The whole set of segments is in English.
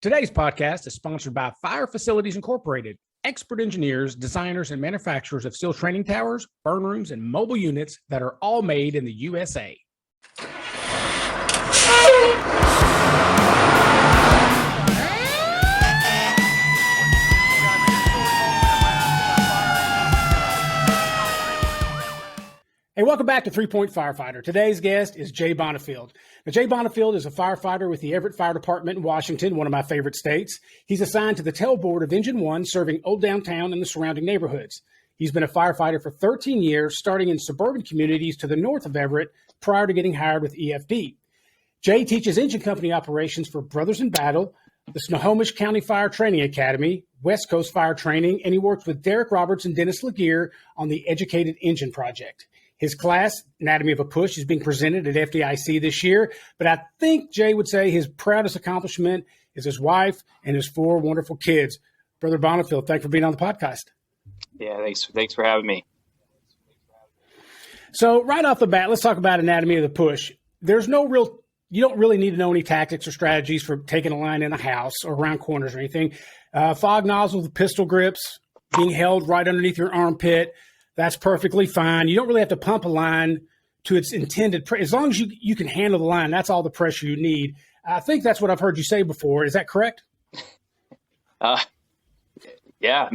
Today's podcast is sponsored by Fire Facilities Incorporated, expert engineers, designers, and manufacturers of steel training towers, burn rooms, and mobile units that are all made in the USA. Hey, welcome back to 3 Point Firefighter. Today's guest is Jay Bonnifield. Now, Jay Bonnifield is a firefighter with the Everett Fire Department in Washington, one of my favorite states. He's assigned to the tailboard of Engine 1, serving Old Downtown and the surrounding neighborhoods. He's been a firefighter for 13 years, starting in suburban communities to the north of Everett prior to getting hired with EFD. Jay teaches engine company operations for Brothers in Battle, the Snohomish County Fire Training Academy, West Coast Fire Training, and he works with Derek Roberts and Dennis LeGear on the Educated Engine Project. His class, Anatomy of a Push, is being presented at FDIC this year, but I think Jay would say his proudest accomplishment is his wife and his 4 wonderful kids. Brother Bonnifield, thanks for being on the podcast. Yeah, thanks for having me. So right off the bat, let's talk about Anatomy of the Push. You don't really need to know any tactics or strategies for taking a line in a house or around corners or anything. Fog nozzles with pistol grips being held right underneath your armpit. That's perfectly fine. You don't really have to pump a line to its intended pressure. As long as you can handle the line, that's all the pressure you need. I think that's what I've heard you say before. Is that correct? Yeah,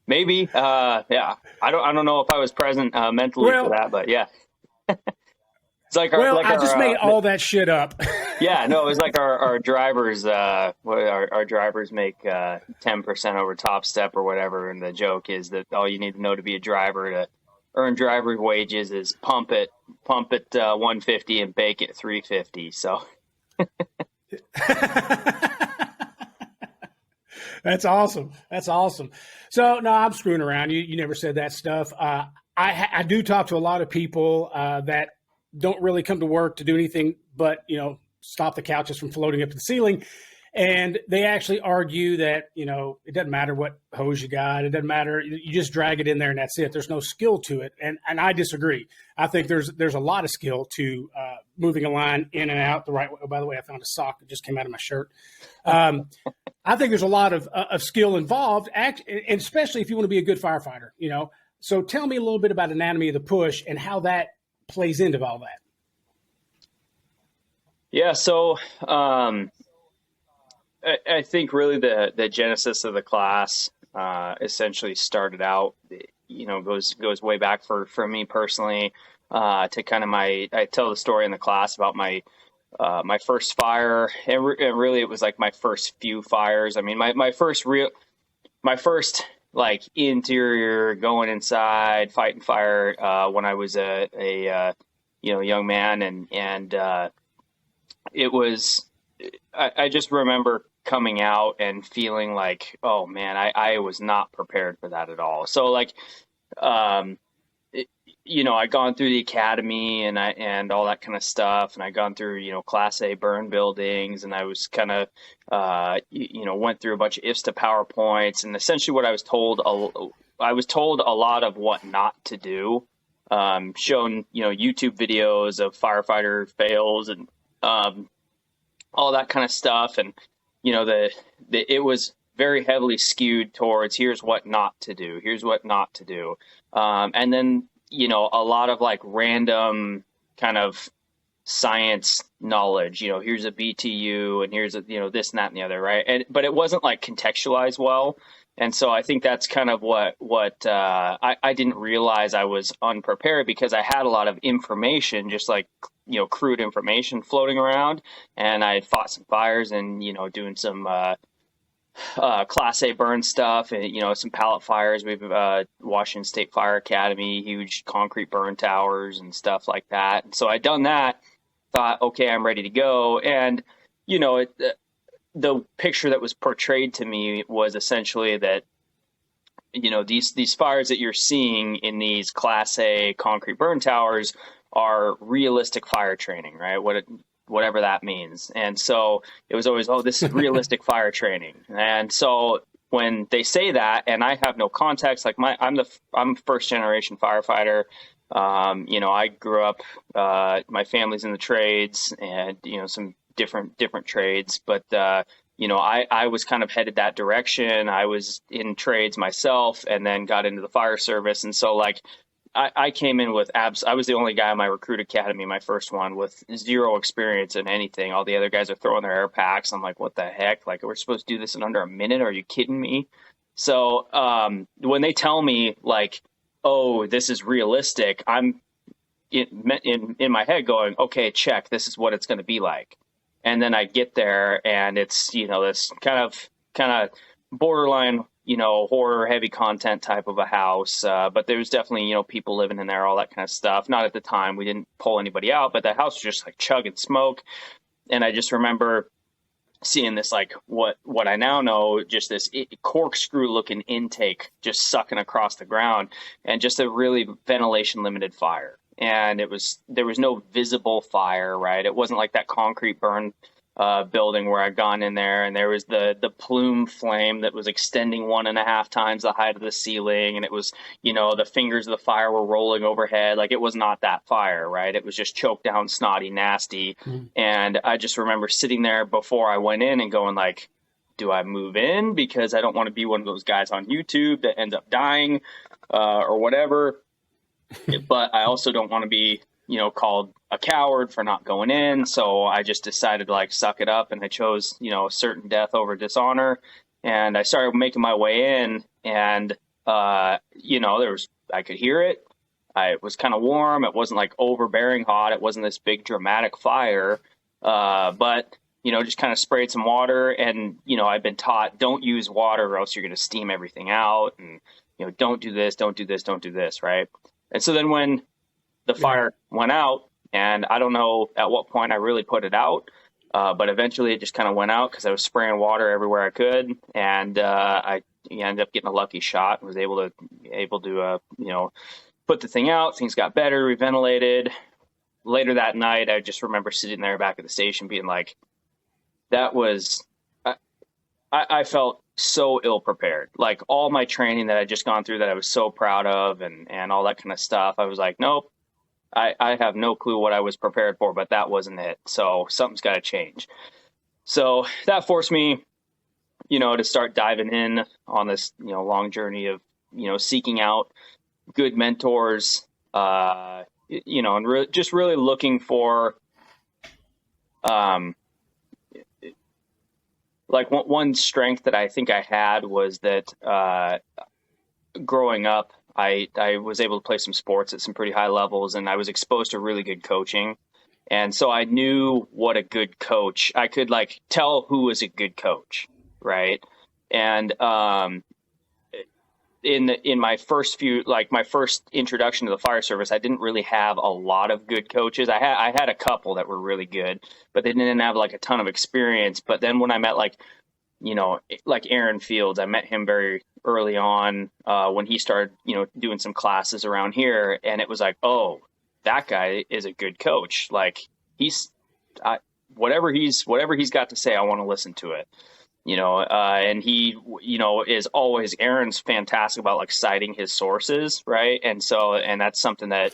maybe. Yeah, I don't know if I was present mentally for that, but yeah. It's like I just made all that shit up. Yeah, no, it was like our drivers. Our drivers make 10% over top step or whatever, and the joke is that all you need to know to be a driver to earn driver wages is pump it 150 and bake it 350. So. That's awesome. So no, I'm screwing around. You never said that stuff. I do talk to a lot of people that don't really come to work to do anything but, stop the couches from floating up to the ceiling. And they actually argue that, it doesn't matter what hose you got. It doesn't matter. You just drag it in there and that's it. There's no skill to it. And I disagree. I think there's a lot of skill to moving a line in and out the right way. Oh, by the way, I found a sock that just came out of my shirt. I think there's a lot of skill involved, and especially if you want to be a good firefighter, So tell me a little bit about Anatomy of the Push and how that plays into all that. Yeah, so I think really the genesis of the class essentially started out, goes way back for me personally to kind of I tell the story in the class about my first fire, and really it was like my first few fires. I mean, my first like interior going inside fighting fire when I was a young man, and it was I just remember coming out and feeling like, oh man, I was not prepared for that at all. So like I'd gone through the academy and all that kind of stuff, and I'd gone through, Class A burn buildings, and I was kind of, went through a bunch of IFSTA PowerPoints, and essentially what I was told a lot of what not to do, shown, YouTube videos of firefighter fails and all that kind of stuff. And, it was very heavily skewed towards here's what not to do. And then, a lot of like random kind of science knowledge, here's a BTU and here's this and that and the other. Right. But it wasn't like contextualized well. And so I think that's kind of what I didn't realize I was unprepared, because I had a lot of information, just like, crude information floating around, and I had fought some fires and, doing some, Class A burn stuff and, some pallet fires. We've Washington State Fire Academy, huge concrete burn towers and stuff like that. And so I'd done that, thought, okay, I'm ready to go. And, the picture that was portrayed to me was essentially that, these fires that you're seeing in these Class A concrete burn towers are realistic fire training, right? Whatever that means. And so it was always, oh, this is realistic fire training. And so when they say that, and I have no context, like I'm first generation firefighter. I grew up, my family's in the trades and, some different trades, but I was kind of headed that direction. I was in trades myself and then got into the fire service. And so like, I came in with I was the only guy in my recruit academy, my first one, with zero experience in anything. All the other guys are throwing their air packs. I'm like, what the heck? Like, we're supposed to do this in under a minute? Are you kidding me? So when they tell me like, oh, this is realistic, I'm in my head going, okay, check, this is what it's going to be like. And then I get there and it's, this kind of borderline, horror heavy content type of a house. But there was definitely, people living in there, all that kind of stuff. Not at the time, we didn't pull anybody out, but the house was just like chugging smoke. And I just remember seeing this, like what I now know, just this corkscrew looking intake just sucking across the ground, and just a really ventilation limited fire. And there was no visible fire, right? It wasn't like that concrete burn building where I'd gone in there and there was the plume flame that was extending 1.5 times the height of the ceiling. And it was, the fingers of the fire were rolling overhead. Like, it was not that fire, right? It was just choked down, snotty, nasty. Mm. And I just remember sitting there before I went in and going like, do I move in? Because I don't want to be one of those guys on YouTube that ends up dying or whatever. But I also don't want to be, called a coward for not going in. So I just decided to like suck it up, and I chose, certain death over dishonor. And I started making my way in, and, I could hear it. It was kind of warm. It wasn't like overbearing hot. It wasn't this big dramatic fire. But, just kind of sprayed some water, and, I've been taught, don't use water or else you're going to steam everything out. And, don't do this, don't do this, don't do this. Right. And so then when the fire went out, and I don't know at what point I really put it out, but eventually it just kind of went out because I was spraying water everywhere I could, and I ended up getting a lucky shot and was able to put the thing out. Things got better, reventilated. Later that night, I just remember sitting there back at the station being like, that was I felt so ill prepared. Like, all my training that I'd just gone through that I was so proud of and all that kind of stuff. I was like, nope, I have no clue what I was prepared for, but that wasn't it. So something's got to change. So that forced me, to start diving in on this, long journey of, seeking out good mentors, and just really looking for, like one strength that I think I had was that growing up, I was able to play some sports at some pretty high levels, and I was exposed to really good coaching. And so I knew what a good coach, I could like tell who was a good coach, right? And in my first my first introduction to the fire service, I didn't really have a lot of good coaches. I had a couple that were really good, but they didn't have like a ton of experience. But then when I met like Aaron Fields, I met him very early on when he started, doing some classes around here, and it was like, oh, that guy is a good coach. Like, whatever he's got to say, I want to listen to it. And he, is always, Aaron's fantastic about like citing his sources. Right. And that's something that,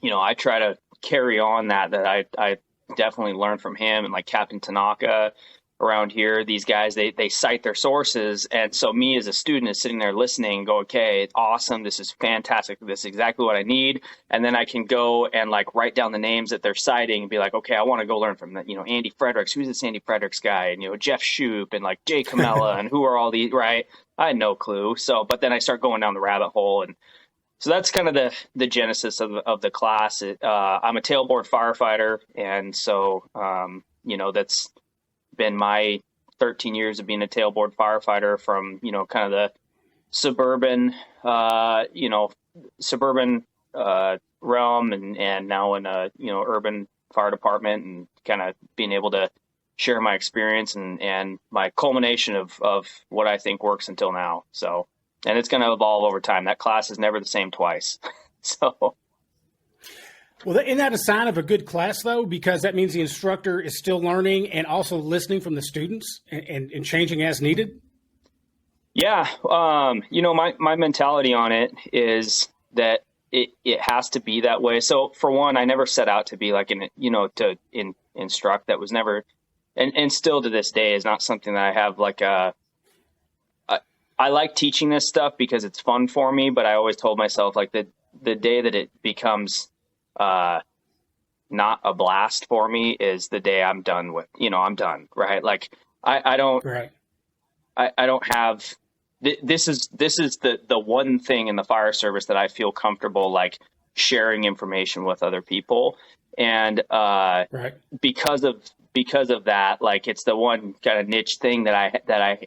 I try to carry on that I definitely learned from him, and like Captain Tanaka around here, these guys, they cite their sources. And so me as a student is sitting there listening and go, okay, it's awesome. This is fantastic. This is exactly what I need. And then I can go and like write down the names that they're citing and be like, okay, I want to go learn from that. Andy Fredericks, who's this Andy Fredericks guy? And, Jeff Shoup and like Jay Camella and who are all these, right? I had no clue. So, but then I start going down the rabbit hole. And so that's kind of the genesis of the class. I'm a tailboard firefighter. And so, that's been my 13 years of being a tailboard firefighter, from, kind of the suburban realm and now in a, urban fire department, and kind of being able to share my experience and my culmination of what I think works until now. So, and it's going to evolve over time. That class is never the same twice. So. Well, isn't that a sign of a good class, though? Because that means the instructor is still learning and also listening from the students and changing as needed? Yeah. My mentality on it is that it has to be that way. So for one, I never set out to be like to instruct. That was never and still to this day is not something that I have like I like teaching this stuff because it's fun for me, but I always told myself like the day that it becomes not a blast for me is the day I'm done with, I'm done, right? Like I don't, Right. I don't have, this is the one thing in the fire service that I feel comfortable like sharing information with other people. And Right. because of that, like it's the one kind of niche thing that I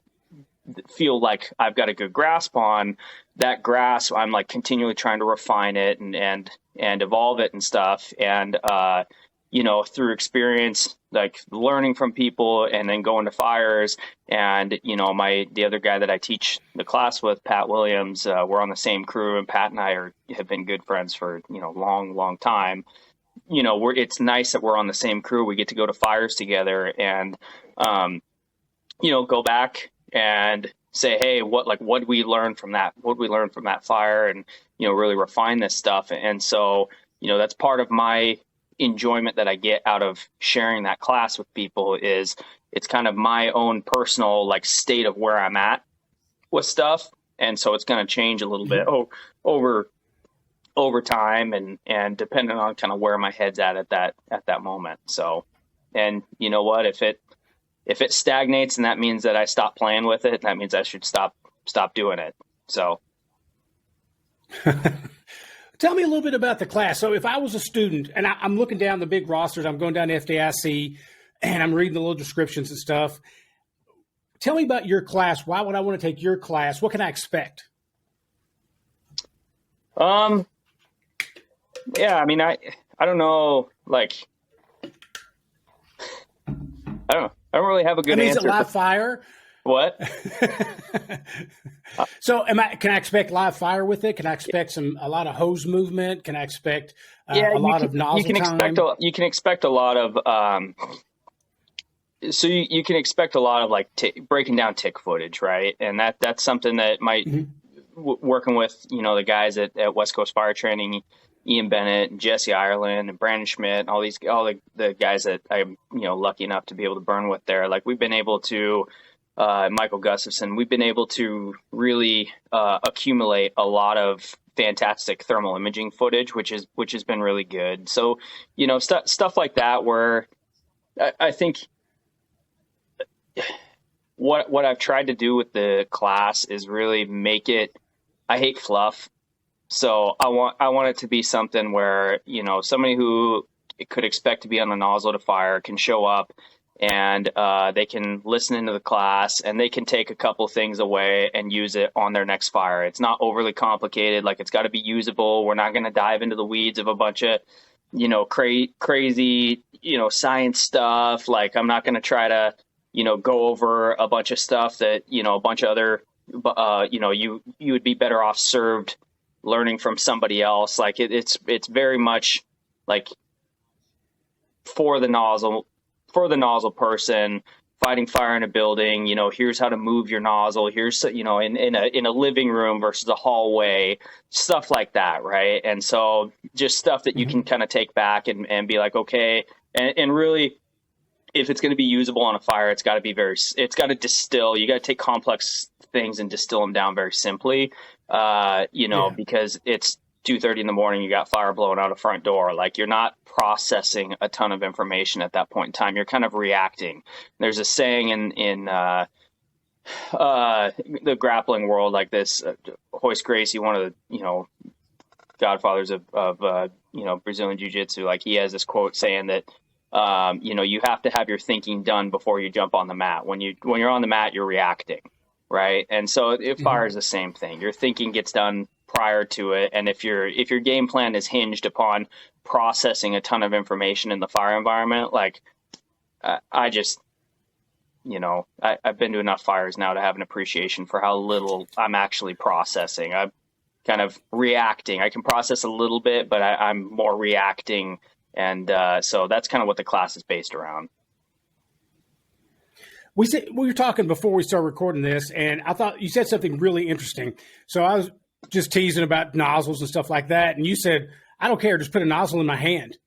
feel like I've got a good grasp on. That grasp, I'm like continually trying to refine it and evolve it and stuff. And through experience, like learning from people and then going to fires. And the other guy that I teach the class with, Pat Williams, we're on the same crew, and Pat and I have been good friends for long time. It's nice that we're on the same crew. We get to go to fires together and go back and say, hey, what did we learn from that? What did we learn from that fire? And, really refine this stuff. And so, that's part of my enjoyment that I get out of sharing that class with people is it's kind of my own personal like state of where I'm at with stuff. And so it's going to change a little bit over time and depending on kind of where my head's at that moment. So, and you know what, if it stagnates and that means that I stop playing with it, that means I should stop doing it. So tell me a little bit about the class. So if I was a student and I'm looking down the big rosters, I'm going down to FDIC and I'm reading the little descriptions and stuff. Tell me about your class. Why would I want to take your class? What can I expect? Yeah, I mean, I don't know, like, I don't really have a good answer. Is it live fire? What? So can I expect live fire with it? Can I expect a lot of hose movement? Can I expect a lot of nozzle time? You can expect a lot of, so you can expect a lot of like breaking down tick footage, right? And that's something that might, working with, the guys at West Coast Fire Training, Ian Bennett and Jesse Ireland and Brandon Schmidt and all the guys that I'm, lucky enough to be able to burn with there. Like we've been able to, Michael Gustafson, we've been able to really accumulate a lot of fantastic thermal imaging footage, which has been really good. So, stuff like that where I think what I've tried to do with the class is really make it, I hate fluff. So I want it to be something where, somebody who could expect to be on the nozzle to fire can show up and they can listen into the class and they can take a couple things away and use it on their next fire. It's not overly complicated. Like it's got to be usable. We're not going to dive into the weeds of a bunch of, crazy, science stuff. Like I'm not going to try to, go over a bunch of stuff that, a bunch of other, you would be better off served learning from somebody else. Like it's very much like for the nozzle person fighting fire in a building, here's how to move your nozzle. Here's, in a living room versus a hallway, stuff like that. Right. And so just stuff that you can kind of take back and be like, okay. And really, if it's going to be usable on a fire, it's got to distill. You got to take complex things and distill them down very simply, because it's 2:30 in the morning, you got fire blowing out a front door. Like you're not processing a ton of information at that point in time. You're kind of reacting. There's a saying in the grappling world like this, Hoist Gracie, one of the, godfathers of Brazilian Jiu-Jitsu, like he has this quote saying that, you have to have your thinking done before you jump on the mat. When you're on the mat, you're reacting. Right. And so fire is the same thing. Your thinking gets done prior to it. And if your game plan is hinged upon processing a ton of information in the fire environment, like I've been to enough fires now to have an appreciation for how little I'm actually processing. I'm kind of reacting. I can process a little bit, but I'm more reacting. And so that's kind of what the class is based around. We were talking before we started recording this, and I thought you said something really interesting. So I was just teasing about nozzles and stuff like that, and you said, "I don't care, just put a nozzle in my hand."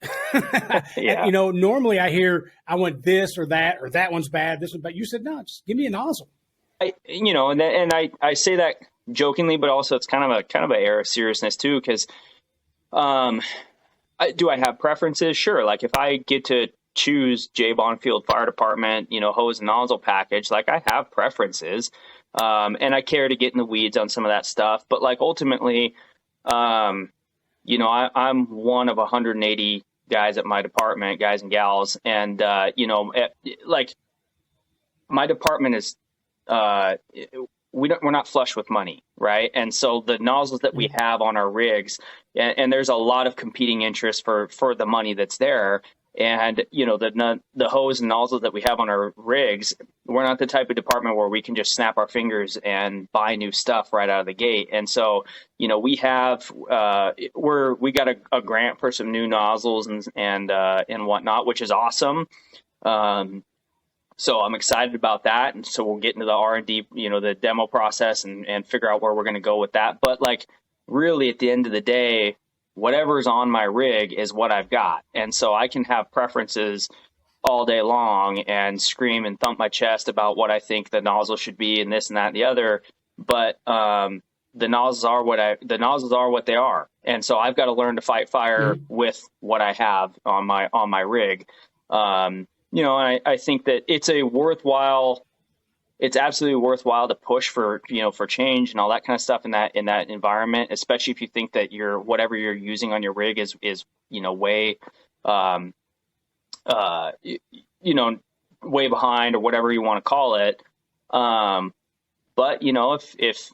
Yeah. Normally I hear I want this or that one's bad, this one, but you said, no, just give me a nozzle. I say that jokingly, but also it's kind of a air of seriousness too. Cause, do I have preferences? Sure. Like if I get to choose Bonnifield Fire Department, hose and nozzle package, like I have preferences. And I care to get in the weeds on some of that stuff, but like ultimately, I'm one of 180 guys at my department, guys and gals. And, like my department is, we're not flush with money. Right. And so the nozzles that we have on our rigs, and there's a lot of competing interest for the money that's there. And, the hose and nozzles that we have on our rigs, we're not the type of department where we can just snap our fingers and buy new stuff right out of the gate. And so, we have, we got a grant for some new nozzles and whatnot, which is awesome. So I'm excited about that. And so we'll get into the R&D, the demo process and figure out where we're going to go with that. But like really at the end of the day, whatever's on my rig is what I've got. And so I can have preferences all day long and scream and thump my chest about what I think the nozzle should be and this and that and the other. But the nozzles are what they are. And so I've got to learn to fight fire with what I have on my rig. And I think that it's absolutely worthwhile to push for change and all that kind of stuff in that environment, especially if you think that whatever you're using on your rig is way, way behind or whatever you want to call it. But if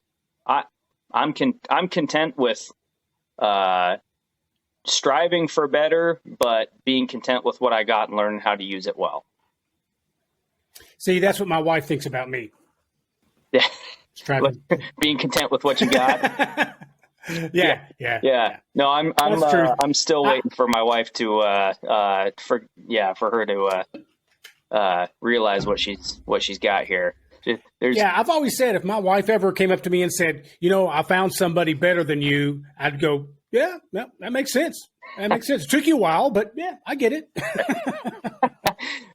I'm content with, striving for better, but being content with what I got and learning how to use it well. See, that's what my wife thinks about me. Yeah. Being content with what you got. Yeah. No, I'm still waiting for my wife to, for her to, realize what she's got here. I've always said if my wife ever came up to me and said, I found somebody better than you, I'd go, yeah, that makes sense. That makes sense. It took you a while, but yeah, I get it.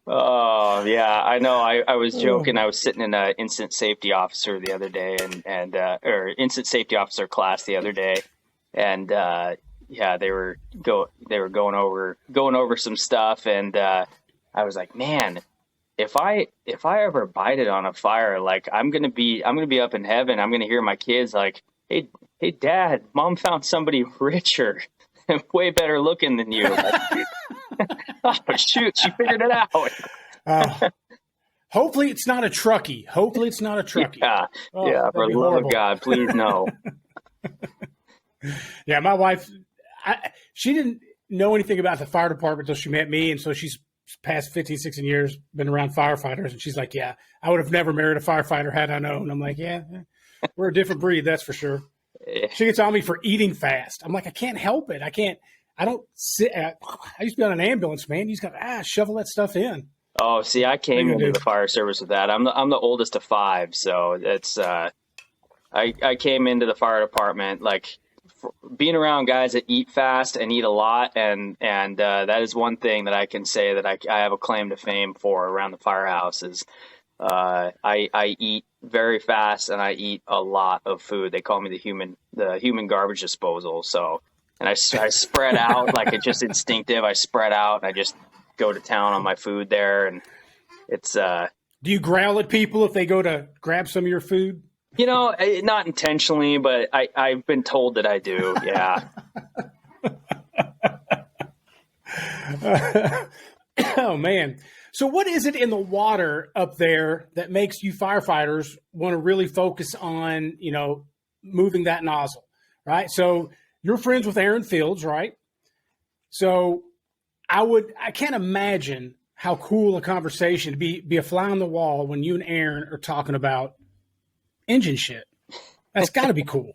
Oh yeah, I know. I was joking. I was sitting in an instant safety officer the other day or instant safety officer class the other day. And, they were going over some stuff. And, I was like, man, if I ever bite it on a fire, like I'm going to be up in heaven. I'm going to hear my kids like, Hey, Dad, Mom found somebody richer and way better looking than you. Like, oh, shoot, she figured it out. Hopefully it's not a truckie. Yeah, for the love of God, please no. Yeah, my wife, she didn't know anything about the fire department until she met me, and so she's past 15, 16 years, been around firefighters, and she's like, yeah, I would have never married a firefighter had I known. I'm like, yeah, we're a different breed, that's for sure. She gets on me for eating fast. I'm like, I can't help it. I don't sit. I used to be on an ambulance, man. You just got to shovel that stuff in. Oh, see, I came into the fire service with that. I'm the oldest of 5, so it's I came into the fire department like being around guys that eat fast and eat a lot, and that is one thing that I can say that I have a claim to fame for around the firehouse is I eat very fast and I eat a lot of food. They call me the human garbage disposal. So, and I spread out like it's just instinctive. I spread out and I just go to town on my food there. And it's, do you growl at people if they go to grab some of your food? Not intentionally, but I've been told that I do. Yeah. Oh man. So what is it in the water up there that makes you firefighters want to really focus on, moving that nozzle, right? So you're friends with Aaron Fields, right? So I can't imagine how cool a conversation to be a fly on the wall when you and Aaron are talking about engine shit. That's got to be cool.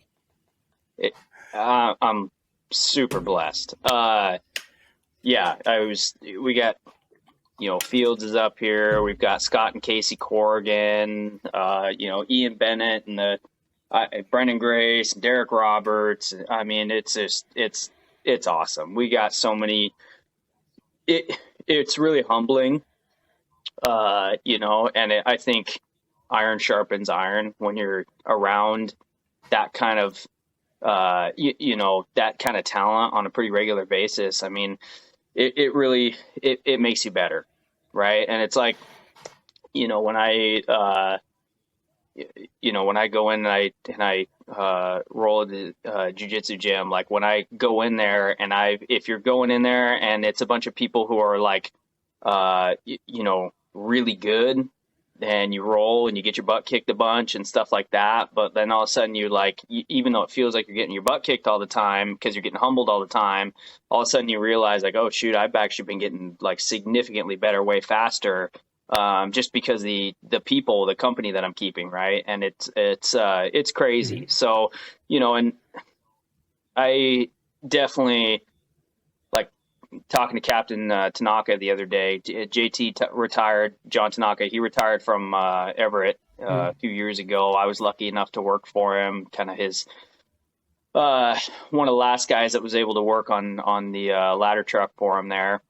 I'm super blessed. We got, Fields is up here. We've got Scott and Casey Corrigan, Ian Bennett and Brendan Grace, Derek Roberts. I mean, it's awesome. We got so many it's really humbling, and I think iron sharpens iron when you're around that kind of, that kind of talent on a pretty regular basis. I mean, it really, it makes you better. Right. And it's like, when I go in and I roll the jujitsu gym, like when I go in there and if you're going in there and it's a bunch of people who are like, really good, and you roll and you get your butt kicked a bunch and stuff like that. But then all of a sudden you're like, even though it feels like you're getting your butt kicked all the time because you're getting humbled all the time, all of a sudden you realize like, oh shoot, I've actually been getting like significantly better way faster. Just because the people, the company that I'm keeping, right. And it's crazy. Mm-hmm. So, and I definitely, like, talking to Captain Tanaka the other day. JT retired. John Tanaka, he retired from Everett a few years ago. I was lucky enough to work for him. Kind of his one of the last guys that was able to work on the ladder truck for him there.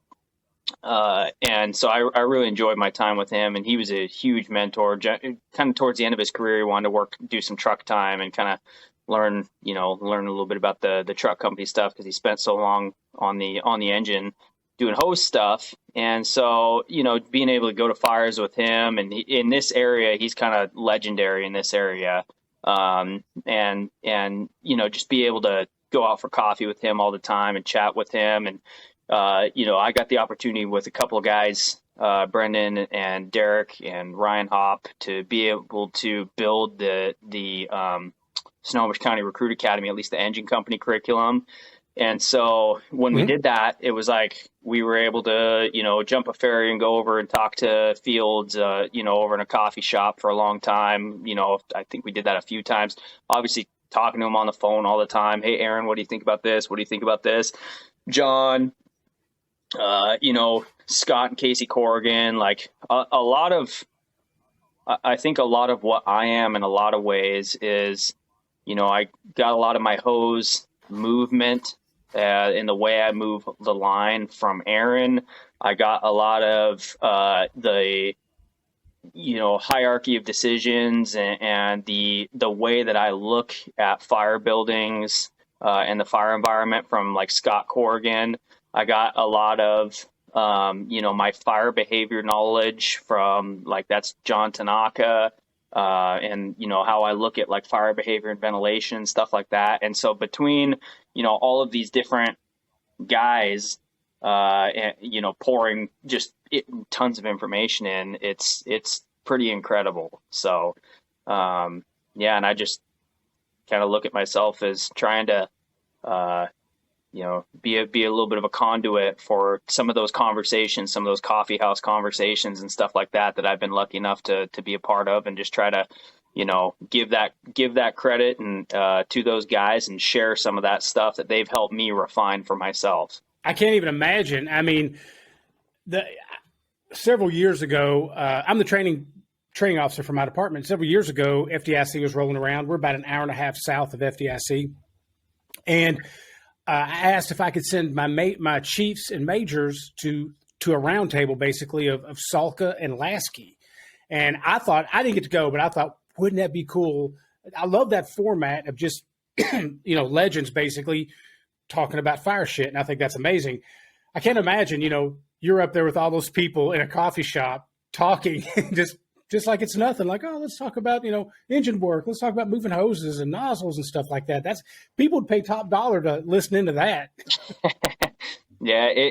And so I really enjoyed my time with him, and he was a huge mentor. Kind of towards the end of his career, he wanted to do some truck time and kind of learn a little bit about the truck company stuff, because he spent so long on the engine doing hose stuff. And so, being able to go to fires with him, and in this area, he's kind of legendary in this area. And just be able to go out for coffee with him all the time and chat with him. And, I got the opportunity with a couple of guys, Brendan and Derek and Ryan Hopp, to be able to build the Snohomish County Recruit Academy, at least the engine company curriculum. And so when we did that, it was like we were able to, jump a ferry and go over and talk to fields, over in a coffee shop for a long time. I think we did that a few times. Obviously, talking to them on the phone all the time. Hey, Aaron, what do you think about this? What do you think about this? John, Scott and Casey Corrigan, like I think a lot of what I am in a lot of ways is, I got a lot of my hose movement in the way I move the line from Aaron. I got a lot of the hierarchy of decisions and the way that I look at fire buildings and the fire environment from like Scott Corrigan. I got a lot of my fire behavior knowledge from that's John Tanaka. And how I look at like fire behavior and ventilation and stuff like that. And so between all of these different guys, pouring just tons of information in, it's pretty incredible. So and I just kind of look at myself as trying to be a little bit of a conduit for some of those conversations, some of those coffee house conversations and stuff like that I've been lucky enough to be a part of, and just try to, give that credit and to those guys and share some of that stuff that they've helped me refine for myself. I can't even imagine. I mean, several years ago, I'm the training officer for my department. Several years ago, FDIC was rolling around. We're about an hour and a half south of FDIC. And I asked if I could send my chiefs and majors to a round table, basically, of Salka and Lasky. And I thought, I didn't get to go, but I thought, wouldn't that be cool? I love that format of just, legends basically talking about fire shit. And I think that's amazing. I can't imagine, you're up there with all those people in a coffee shop talking just like it's nothing. Like, oh, let's talk about, engine work. Let's talk about moving hoses and nozzles and stuff like that. That's people would pay top dollar to listen into that. Yeah,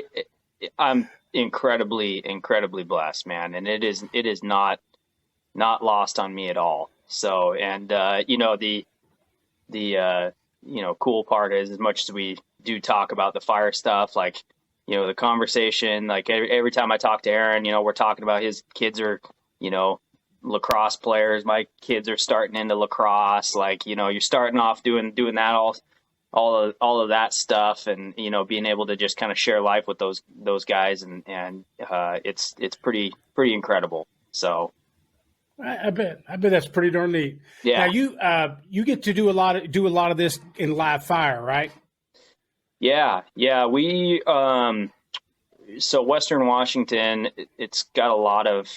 I'm incredibly blessed, man. And it is not lost on me at all. So, and, the cool part is, as much as we do talk about the fire stuff, like, the conversation, like every time I talk to Aaron, we're talking about his kids are, lacrosse players. My kids are starting into lacrosse. Like, you're starting off doing that all of that stuff, and being able to just kind of share life with those guys, and it's pretty incredible. So I bet that's pretty darn neat. Yeah. Now you get to do a lot of this in live fire, right? Yeah. We so Western Washington, it's got a lot of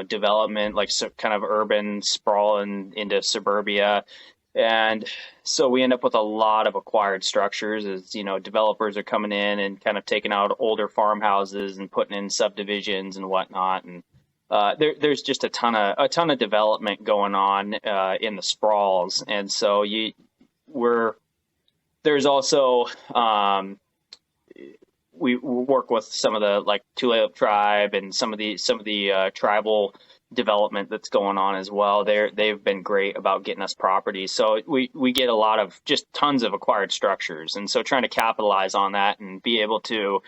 development, like kind of urban sprawl and into suburbia. And so we end up with a lot of acquired structures as, developers are coming in and kind of taking out older farmhouses and putting in subdivisions and whatnot. And there's just a ton of development going on in the sprawls. And so there's also we work with some of the like Tulalip tribe and some of the tribal development that's going on as well. They've been great about getting us property. So we get a lot of just tons of acquired structures. And so trying to capitalize on that and be able to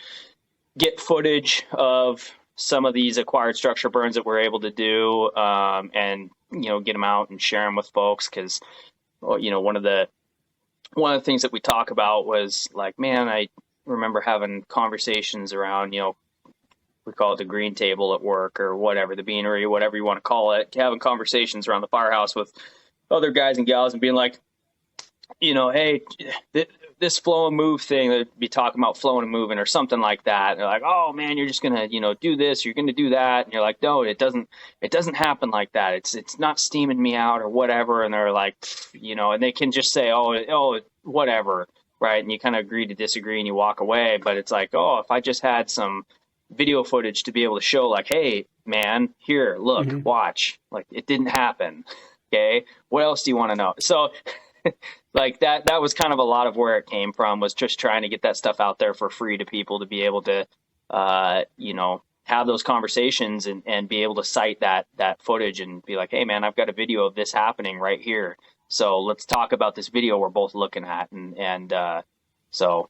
get footage of some of these acquired structure burns that we're able to do, and, get them out and share them with folks. Cause, one of the things that we talk about was like, man, I remember having conversations around, we call it the green table at work or whatever, the beanery, whatever you want to call it, having conversations around the firehouse with other guys and gals and being like, hey, this flow and move thing, they'd be talking about flowing and moving or something like that. And they're like, oh man, you're just going to, do this, you're going to do that. And you're like, no, it doesn't happen like that. It's not steaming me out or whatever. And they're like, and they can just say, oh, whatever. Right. And you kind of agree to disagree and you walk away. But it's like, oh, if I just had some video footage to be able to show like, hey, man, here, look, watch, like it didn't happen. Okay. What else do you want to know? So like that was kind of a lot of where it came from, was just trying to get that stuff out there for free to people to be able to, have those conversations and be able to cite that footage and be like, hey man, I've got a video of this happening right here. So let's talk about this video we're both looking at. And so.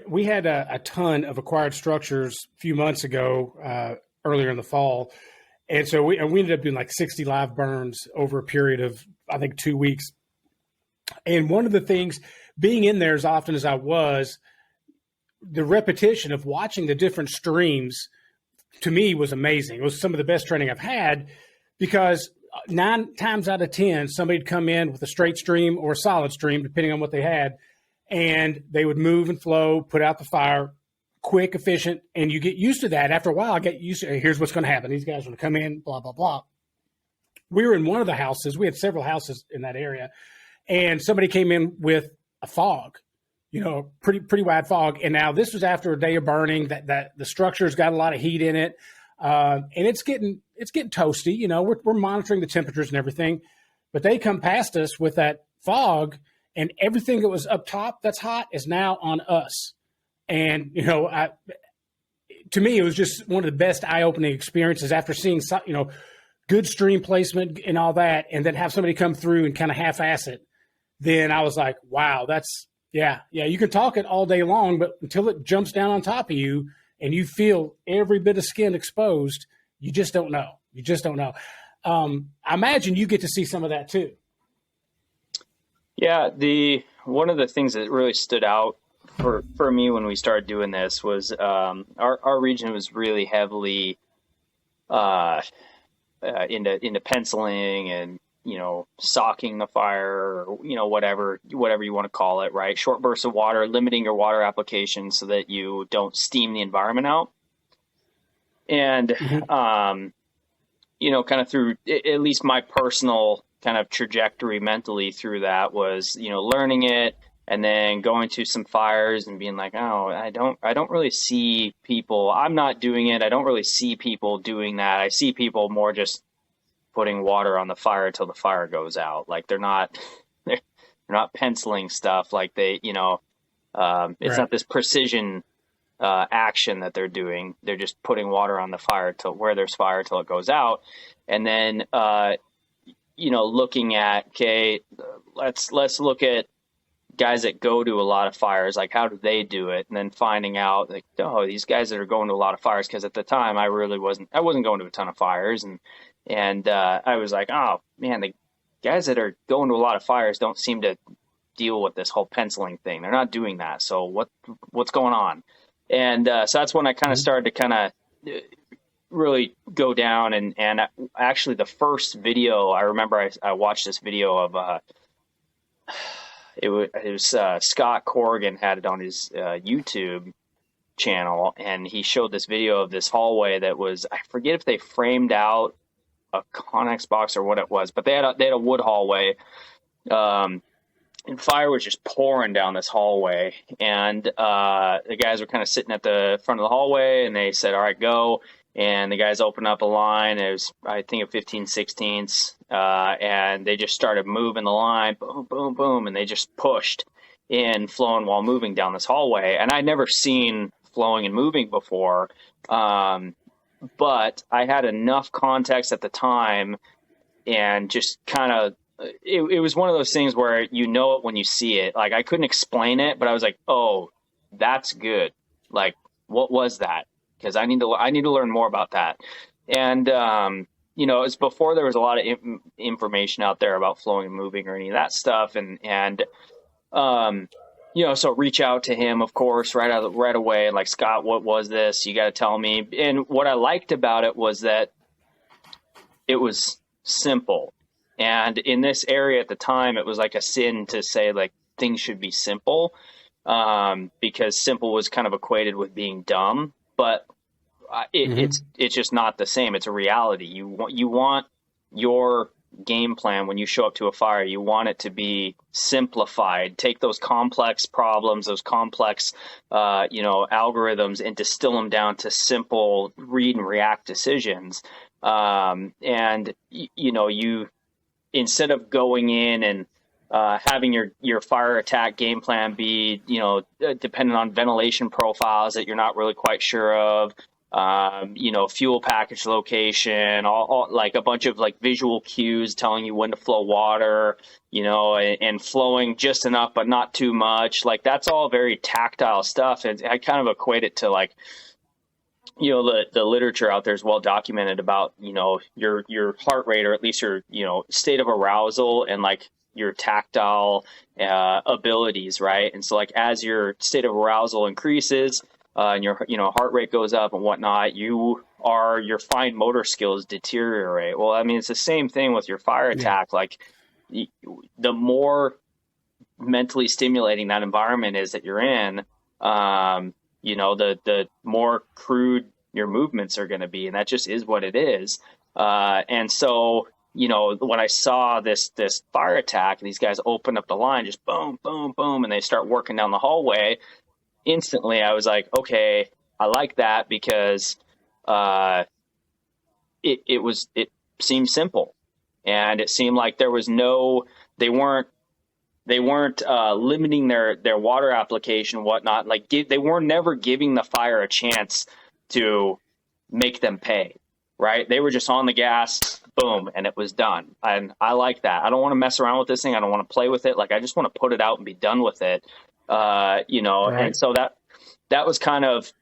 We had a ton of acquired structures a few months ago, earlier in the fall. And so we ended up doing like 60 live burns over a period of, I think, 2 weeks. And one of the things, being in there as often as I was, the repetition of watching the different streams to me was amazing. It was some of the best training I've had, because 9 times out of 10, somebody'd come in with a straight stream or a solid stream, depending on what they had, and they would move and flow, put out the fire, quick, efficient, and you get used to that. After a while, I get used to, here's what's going to happen. These guys are going to come in, blah, blah, blah. We were in one of the houses. We had several houses in that area, and somebody came in with a fog, pretty wide fog. And now this was after a day of burning, that the structure's got a lot of heat in it. And it's getting toasty. We're monitoring the temperatures and everything, but they come past us with that fog, and everything that was up top that's hot is now on us. And, to me, it was just one of the best eye-opening experiences after seeing, good stream placement and all that, and then have somebody come through and kind of half-ass it. Then I was like, wow, yeah, you can talk it all day long, but until it jumps down on top of you and you feel every bit of skin exposed, you just don't know. I imagine you get to see some of that too. Yeah, one of the things that really stood out for me when we started doing this was our region was really heavily into penciling and socking the fire, or whatever you want to call it, right? Short bursts of water, limiting your water application so that you don't steam the environment out. And kind of through at least my personal kind of trajectory mentally through that was, learning it and then going to some fires and being like, oh, I don't really see people. I'm not doing it. I don't really see people doing that. I see people more just putting water on the fire until the fire goes out. Like they're not penciling stuff. Like it's right. Not this precision action that they're doing. They're just putting water on the fire till where there's fire till it goes out. And then, looking at, okay, let's look at guys that go to a lot of fires, like how do they do it? And then finding out like, oh, these guys that are going to a lot of fires, because at the time I wasn't going to a ton of fires, and I was like, oh man, the guys that are going to a lot of fires don't seem to deal with this whole penciling thing. They're not doing that. So what's going on? And so that's when I kind of started to kind of really go down. And actually the first video, I remember I watched this video of Scott Corrigan had it on his YouTube channel, and he showed this video of this hallway that was, I forget if they framed out a Connex box or what it was, but they had a wood hallway, and fire was just pouring down this hallway, and the guys were kind of sitting at the front of the hallway, and they said, all right, go. And the guys opened up a line. It was, I think, a 15/16, and they just started moving the line, boom, boom, boom, and they just pushed in flowing while moving down this hallway. And I'd never seen flowing and moving before, but I had enough context at the time, and just kind of, it was one of those things where you know it when you see it. Like, I couldn't explain it, but I was like, oh, that's good. Like, what was that? Because I need to learn more about that. And it was before there was a lot of information out there about flowing and moving or any of that stuff. And so reach out to him, of course, right away. And like, Scott, what was this? You got to tell me. And what I liked about it was that it was simple. And in this area at the time, it was like a sin to say like things should be simple, because simple was kind of equated with being dumb. But it's just not the same. It's a reality. You want your game plan when you show up to a fire. You want it to be simplified. Take those complex problems, those complex, algorithms, and distill them down to simple read and react decisions. You instead of going in and having your fire attack game plan be, dependent on ventilation profiles that you're not really quite sure of, fuel package location, all like a bunch of like visual cues telling you when to flow water, and flowing just enough but not too much. Like, that's all very tactile stuff. And I kind of equate it to like, the literature out there is well documented about, your heart rate, or at least your, state of arousal, and like your tactile abilities, right? And so like, as your state of arousal increases, and your, heart rate goes up and whatnot, your fine motor skills deteriorate. Well, I mean, it's the same thing with your fire attack. Yeah. Like, the more mentally stimulating that environment is that you're in, the more crude your movements are going to be, and that just is what it is. And so, when I saw this fire attack, and these guys open up the line, just boom, boom, boom, and they start working down the hallway, instantly I was like, okay, I like that, because it seemed simple, and it seemed like there was they weren't limiting their water application and whatnot. Like, they were never giving the fire a chance to make them pay, right? They were just on the gas, boom, and it was done. And I like that. I don't want to mess around with this thing. I don't want to play with it. Like, I just want to put it out and be done with it. Right. And so that was kind of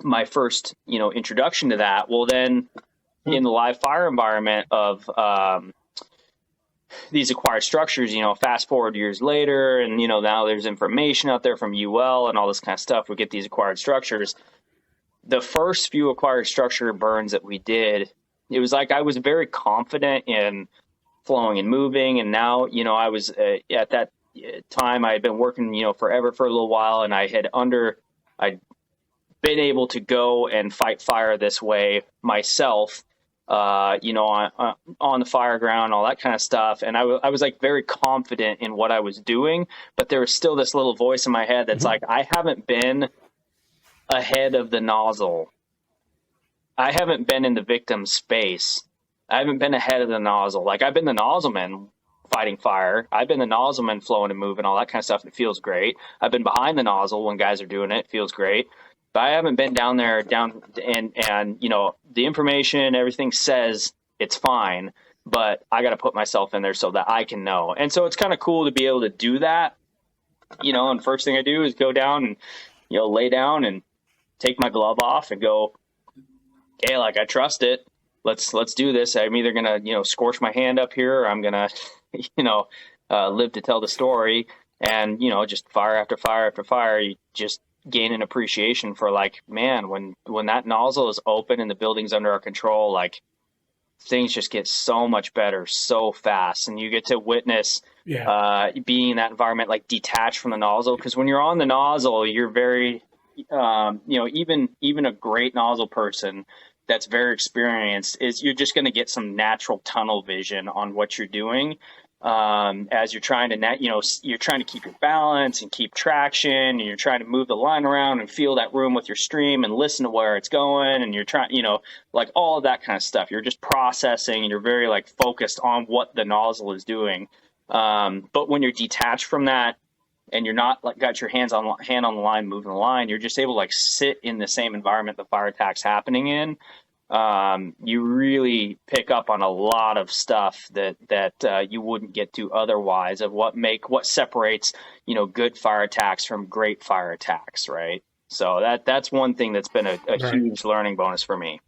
my first, introduction to that. Well, then in the live fire environment of, these acquired structures, fast forward years later, and, now there's information out there from UL and all this kind of stuff. We get these acquired structures. The first few acquired structure burns that we did, it was like I was very confident in flowing and moving. And now, I was at that time, I had been working, for Everett for a little while, and I'd been able to go and fight fire this way myself, on the fire ground, all that kind of stuff. And I was like very confident in what I was doing, but there was still this little voice in my head that's like, I haven't been ahead of the nozzle. I haven't been in the victim space. I haven't been ahead of the nozzle. Like, I've been the nozzleman fighting fire. I've been the nozzleman flowing and moving, all that kind of stuff. And it feels great. I've been behind the nozzle when guys are doing it. It feels great. But I haven't been down and the information, everything says it's fine, but I got to put myself in there so that I can know. And so it's kind of cool to be able to do that, and first thing I do is go down and, lay down and take my glove off and go, okay, like, I trust it. Let's do this. I'm either going to, scorch my hand up here, or I'm going to, live to tell the story. And, just fire after fire after fire, you just gain an appreciation for, like, man, when that nozzle is open and the building's under our control, like, things just get so much better so fast. And you get to witness being in that environment, like detached from the nozzle. Because when you're on the nozzle, you're very, even a great nozzle person that's very experienced is you're just going to get some natural tunnel vision on what you're doing. As you're trying to you're trying to keep your balance and keep traction, and you're trying to move the line around and feel that room with your stream and listen to where it's going. And you're trying, like all of that kind of stuff. You're just processing and you're very like focused on what the nozzle is doing. But when you're detached from that and you're not like got your hand on the line, moving the line, you're just able to like sit in the same environment the fire attack's happening in. You really pick up on a lot of stuff that you wouldn't get to otherwise of what separates, good fire attacks from great fire attacks. Right. So that's one thing that's been a huge learning bonus for me.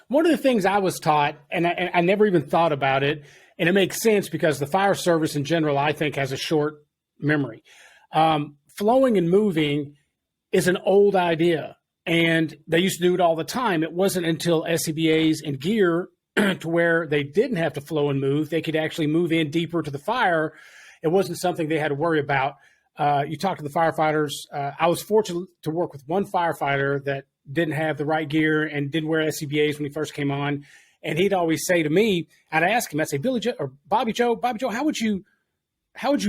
One of the things I was taught, and I never even thought about it, and it makes sense because the fire service in general, I think, has a short memory. Flowing and moving is an old idea. And they used to do it all the time. It wasn't until SCBAs and gear to where they didn't have to flow and move. They could actually move in deeper to the fire. It wasn't something they had to worry about. You talk to the firefighters. I was fortunate to work with one firefighter that didn't have the right gear and didn't wear SCBAs when he first came on. And he'd always say to me, I'd ask him, I'd say, Bobby Joe, how would you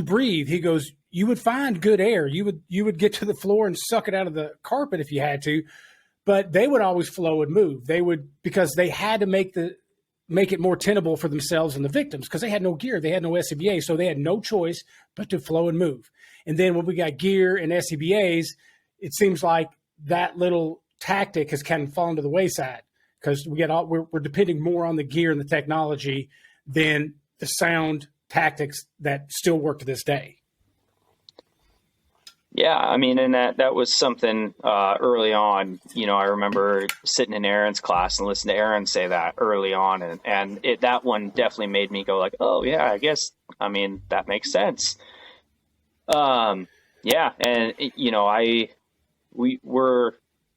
breathe? He goes, you would find good air. You would get to the floor and suck it out of the carpet if you had to, but they would always flow and move. They would, because they had to make it more tenable for themselves and the victims because they had no gear. They had no SCBA. So they had no choice but to flow and move. And then when we got gear and SCBAs, it seems like that little tactic has kind of fallen to the wayside because we're depending more on the gear and the technology than the sound tactics that still work to this day. Yeah, I mean, and that was something early on. I remember sitting in Aaron's class and listening to Aaron say that early on, and that one definitely made me go like, oh yeah, I guess, I mean, that makes sense. Yeah, and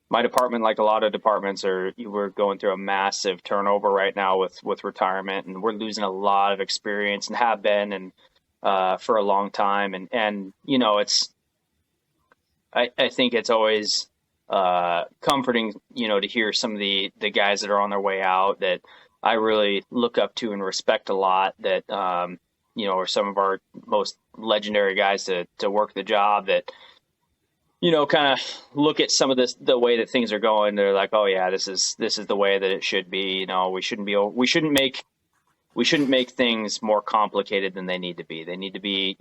my department, like a lot of departments, we're going through a massive turnover right now with retirement, and we're losing a lot of experience and have been and for a long time, and it's. I think it's always comforting, to hear some of the guys that are on their way out that I really look up to and respect a lot that, are some of our most legendary guys to work the job that, kind of look at some of the way that things are going. They're like, oh yeah, this is the way that it should be. We shouldn't make things more complicated than they need to be. They need to be,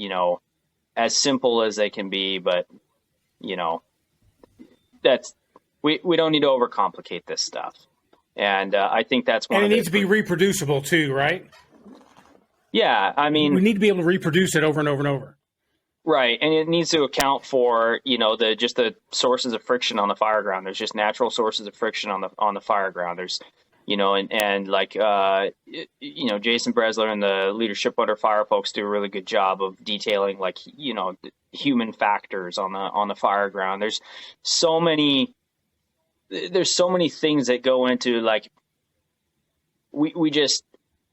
as simple as they can be, but we don't need to overcomplicate this stuff. And I think that's one. And it needs to be reproducible too, right? Yeah. I mean, we need to be able to reproduce it over and over and over. Right. And it needs to account for, the sources of friction on the fire ground. There's just natural sources of friction on the fire ground. There's, and like, Jason Bresler and the Leadership Under Fire folks do a really good job of detailing, like, human factors on the fire ground. There's so many things that go into, like, we just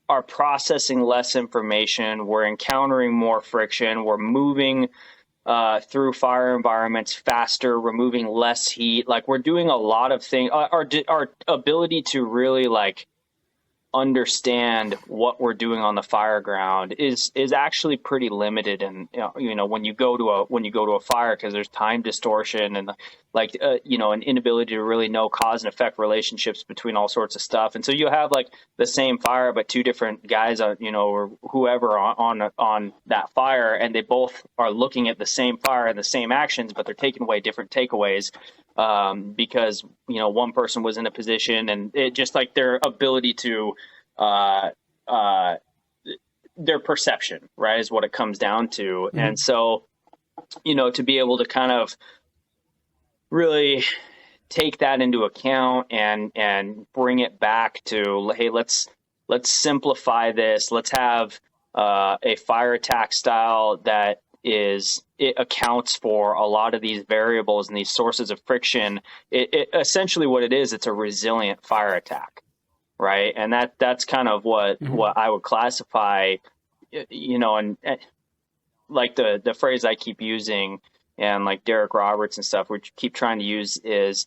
are processing less information. We're encountering more friction. We're moving through fire environments faster, removing less heat. Like, we're doing a lot of things. Our ability to really like understand what we're doing on the fire ground is actually pretty limited. And when you go to a fire, because there's time distortion and like an inability to really know cause and effect relationships between all sorts of stuff. And so you have like the same fire but two different guys or whoever on that fire, and they both are looking at the same fire and the same actions, but they're taking away different takeaways because one person was in a position, and it just like their ability to their perception, right, is what it comes down to. Mm-hmm. And so to be able to kind of really take that into account and bring it back to, hey, let's simplify this. Let's have a fire attack style that it accounts for a lot of these variables and these sources of friction. It essentially what it is, it's a resilient fire attack, right? And that's kind of what I would classify and like the phrase I keep using, and like Derek Roberts and stuff, we keep trying to use is,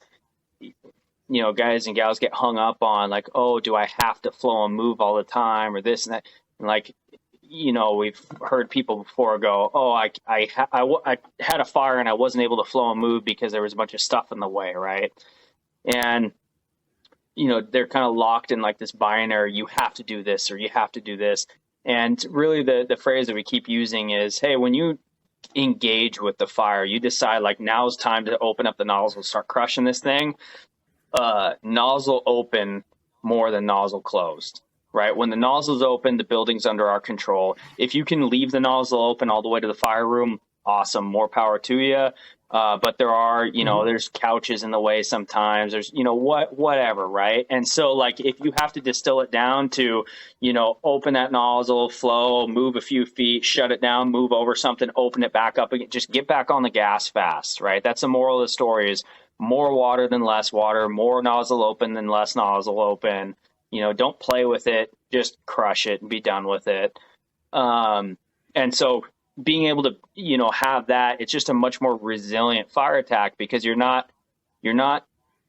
guys and gals get hung up on like, oh, do I have to flow and move all the time or this and that? And like, we've heard people before go, oh, I had a fire and I wasn't able to flow and move because there was a bunch of stuff in the way, right? And they're kind of locked in like this binary, you have to do this or you have to do this. And really the phrase that we keep using is, hey, when you engage with the fire, you decide like now's time to open up the nozzle, start crushing this thing. Nozzle open more than nozzle closed, right? When the nozzle's open, the building's under our control. If you can leave the nozzle open all the way to the fire room, awesome, more power to you. But there are, there's couches in the way sometimes. There's, whatever, right? And so, like, if you have to distill it down to, open that nozzle, flow, move a few feet, shut it down, move over something, open it back up again, just get back on the gas fast, right? That's the moral of the story is more water than less water, more nozzle open than less nozzle open. Don't play with it, just crush it and be done with it. And so being able to, have that, it's just a much more resilient fire attack because you're not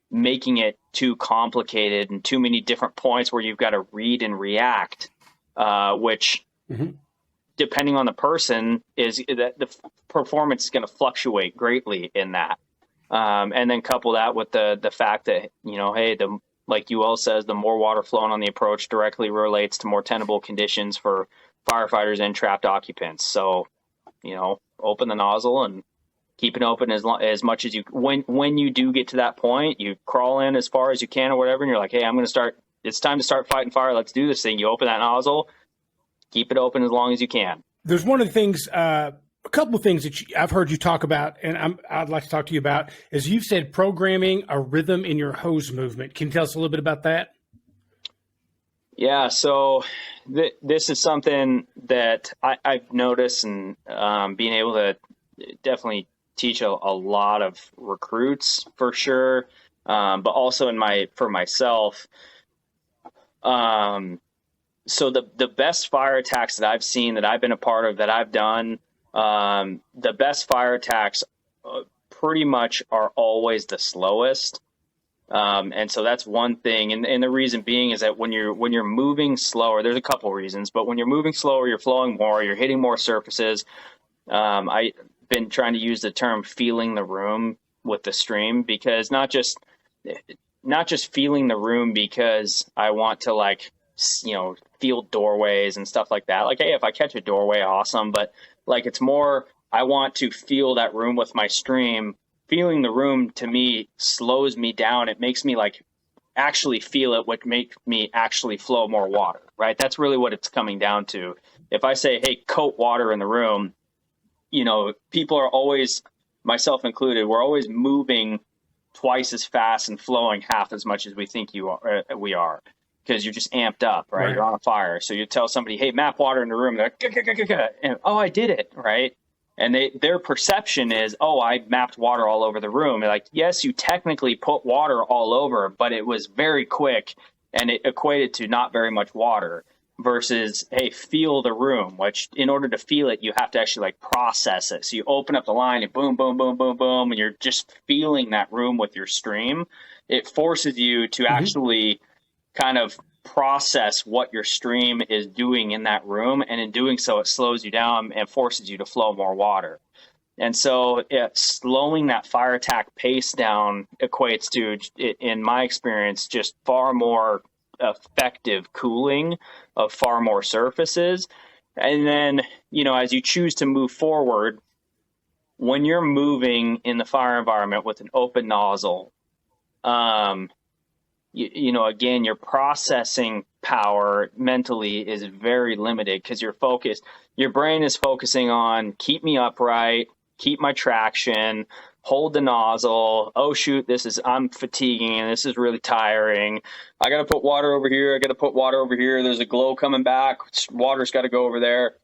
making it too complicated and too many different points where you've got to read and react, which depending on the person is that the performance is going to fluctuate greatly in that. And then couple that with the fact that, hey, like UL says, the more water flowing on the approach directly relates to more tenable conditions for firefighters and trapped occupants. So, open the nozzle and keep it open as much as you, when you do get to that point, you crawl in as far as you can or whatever. And you're like, hey, it's time to start fighting fire. Let's do this thing. You open that nozzle, keep it open as long as you can. There's one of the things, a couple of things that I've heard you talk about, and I'd like to talk to you about, is you've said programming a rhythm in your hose movement. Can you tell us a little bit about that? Yeah, so this is something that I've noticed and being able to definitely teach a lot of recruits for sure, but also for myself. So the best fire attacks that I've seen, that I've been a part of, that I've done, the best fire attacks pretty much are always the slowest. And so that's one thing. And the reason being is that when you're moving slower, there's a couple reasons, but when you're moving slower, you're flowing more, you're hitting more surfaces. I've been trying to use the term feeling the room with the stream, because not just feeling the room because I want to feel doorways and stuff like that. Like, hey, if I catch a doorway, awesome. But like, it's more, I want to feel that room with my stream. Feeling the room to me slows me down. It makes me actually feel it, what makes me actually flow more water, right? That's really what it's coming down to. If I say, hey, coat water in the room, people are always, myself included, we're always moving twice as fast and flowing half as much as we think we are, because you're just amped up, right? You're on a fire. So you tell somebody, hey, map water in the room. They're like, and, oh, I did it, right? And their perception is, oh, I mapped water all over the room. They're like, yes, you technically put water all over, but it was very quick and it equated to not very much water, versus, hey, feel the room, which in order to feel it, you have to actually process it. So you open up the line and boom, boom, boom, boom, boom, and you're just feeling that room with your stream. It forces you to actually kind of process what your stream is doing in that room, and in doing so, it slows you down and forces you to flow more water. And so slowing that fire attack pace down equates to, in my experience, just far more effective cooling of far more surfaces. And then, as you choose to move forward, when you're moving in the fire environment with an open nozzle, again, your processing power mentally is very limited, because your brain is focusing on keep me upright, keep my traction, hold the nozzle. Oh shoot, I'm fatiguing and this is really tiring. I got to put water over here. I got to put water over here. There's a glow coming back. Water's got to go over there.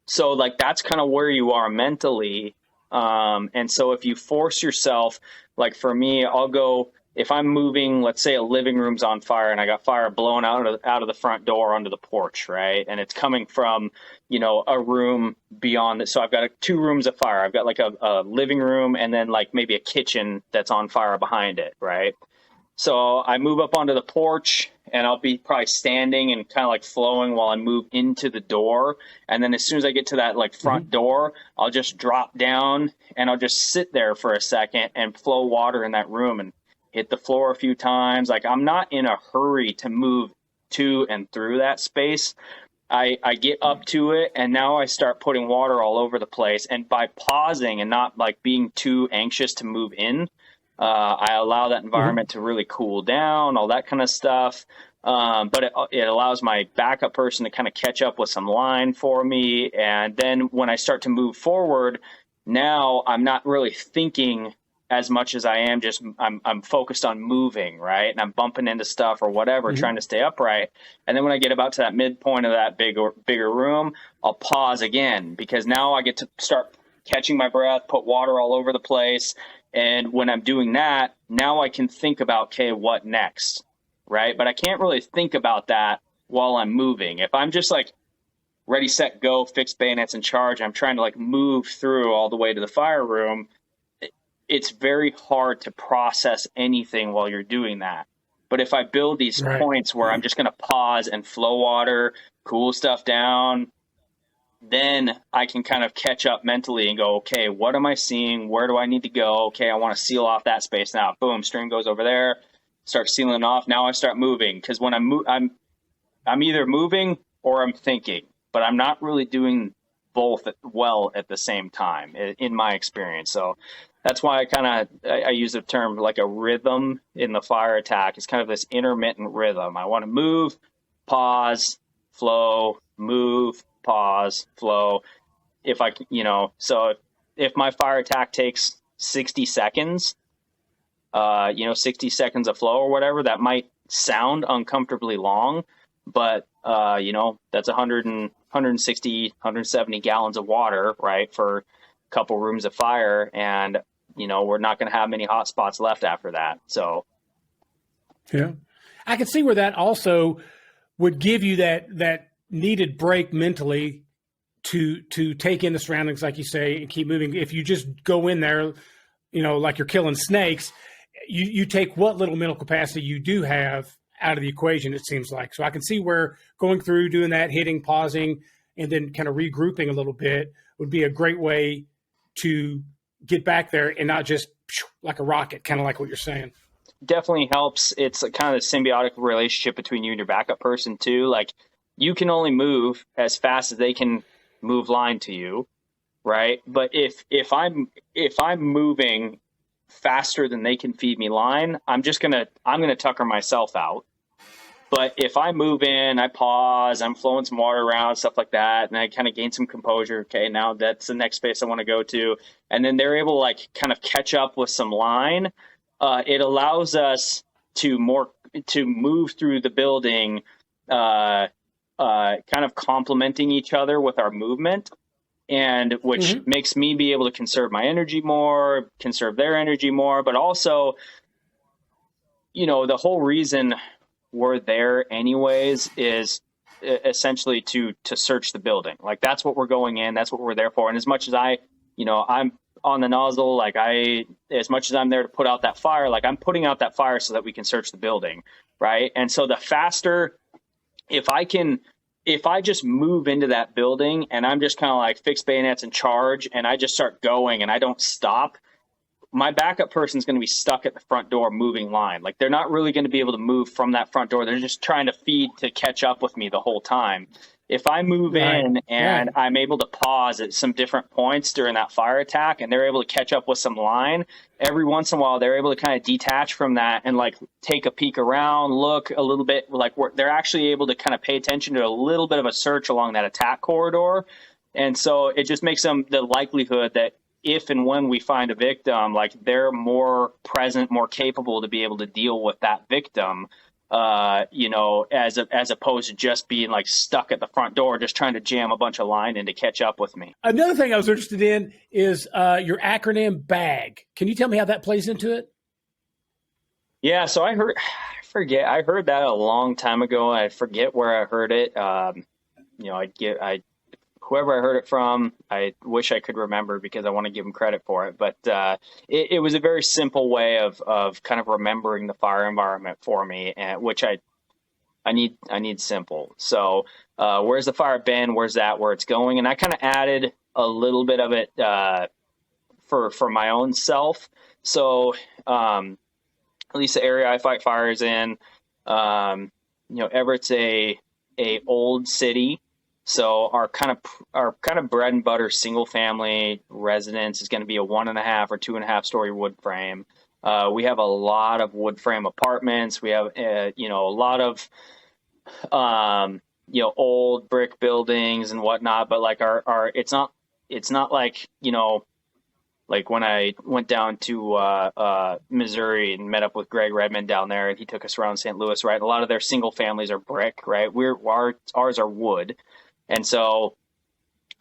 So that's kind of where you are mentally. And so if you force yourself, like for me, I'll go, if I'm moving, let's say a living room's on fire and I got fire blown out of the front door onto the porch, right? And it's coming from, a room beyond it. So I've got two rooms of fire. I've got like a living room and then like maybe a kitchen that's on fire behind it, right? So I move up onto the porch and I'll be probably standing and kind of like flowing while I move into the door. And then as soon as I get to that like front door, I'll just drop down and I'll just sit there for a second and flow water in that room and hit the floor a few times. Like I'm not in a hurry to move to and through that space. I get up to it and now I start putting water all over the place. And by pausing and not like being too anxious to move in, I allow that environment to really cool down, all that kind of stuff. But it allows my backup person to kind of catch up with some line for me. And then when I start to move forward, now I'm not really thinking as much as I am just I'm focused on moving, right? And I'm bumping into stuff or whatever, trying to stay upright. And then when I get about to that midpoint of that bigger room, I'll pause again because now I get to start catching my breath, put water all over the place. And when I'm doing that, now I can think about, okay, what next, right? But I can't really think about that while I'm moving. If I'm just like ready, set, go, fix bayonets and charge, I'm trying to like move through all the way to the fire room, it's very hard to process anything while you're doing that. But if I build these points where I'm just going to pause and flow water, cool stuff down, then I can kind of catch up mentally and go, okay, what am I seeing? Where do I need to go? Okay, I want to seal off that space now. Boom, string goes over there, start sealing off. Now I start moving because when I'm either moving or I'm thinking, but I'm not really doing both well at the same time in my experience. So that's why I use the term like a rhythm in the fire attack. It's kind of this intermittent rhythm. I want to move, pause, flow, move, pause, flow. So if my fire attack takes 60 seconds, 60 seconds of flow or whatever, that might sound uncomfortably long, but that's 160, 170 gallons of water, right, for a couple rooms of fire. And, we're not going to have many hot spots left after that. So. Yeah. I can see where that also would give you that needed break mentally to take in the surroundings, like you say, and keep moving. If you just go in there, like you're killing snakes, you take what little mental capacity you do have out of the equation, it seems like. So I can see where going through, doing that, hitting, pausing, and then kind of regrouping a little bit would be a great way to get back there and not just like a rocket, kind of like what you're saying. Definitely helps. It's kind of a symbiotic relationship between you and your backup person too. Like you can only move as fast as they can move line to you, right? But if I'm moving faster than they can feed me line, I'm gonna tucker myself out. But if I move in, I pause, I'm flowing some water around, stuff like that, and I kind of gain some composure. Okay, now that's the next space I want to go to. And then they're able to like kind of catch up with some line. It allows us to move through the building, kind of complementing each other with our movement, and which makes me be able to conserve my energy more, conserve their energy more, but also, the whole reason we're there anyways is essentially to search the building. Like that's what we're going in. That's what we're there for. And as much as I'm on the nozzle, like as much as I'm there to put out that fire, like I'm putting out that fire so that we can search the building. Right. And so the faster, if I just move into that building and I'm just kind of like fix bayonets and charge and I just start going and I don't stop, my backup person is going to be stuck at the front door moving line. Like they're not really going to be able to move from that front door. They're just trying to feed to catch up with me the whole time. If I move in and I'm able to pause at some different points during that fire attack and they're able to catch up with some line, every once in a while they're able to kind of detach from that and like take a peek around, look a little bit, like they're actually able to kind of pay attention to a little bit of a search along that attack corridor. And so it just makes them the likelihood that if and when we find a victim, like they're more present, more capable to be able to deal with that victim, as opposed to just being like stuck at the front door, just trying to jam a bunch of line in to catch up with me. Another thing I was interested in is your acronym BAG. Can you tell me how that plays into it? Yeah, so I heard that a long time ago. I forget where I heard it. Whoever I heard it from, I wish I could remember because I want to give them credit for it. But it was a very simple way of kind of remembering the fire environment for me, and which I need simple. So where's the fire been? Where's that? Where it's going? And I kind of added a little bit of it for my own self. So at least the area I fight fires in, Everett's a old city. So our kind of bread and butter single family residence is going to be a 1.5 or 2.5 story wood frame. We have a lot of wood frame apartments. We have a lot of old brick buildings and whatnot. But like our it's not like when I went down to Missouri and met up with Greg Redmond down there, and he took us around St. Louis, right? A lot of their single families are brick, right? Ours are wood, and so,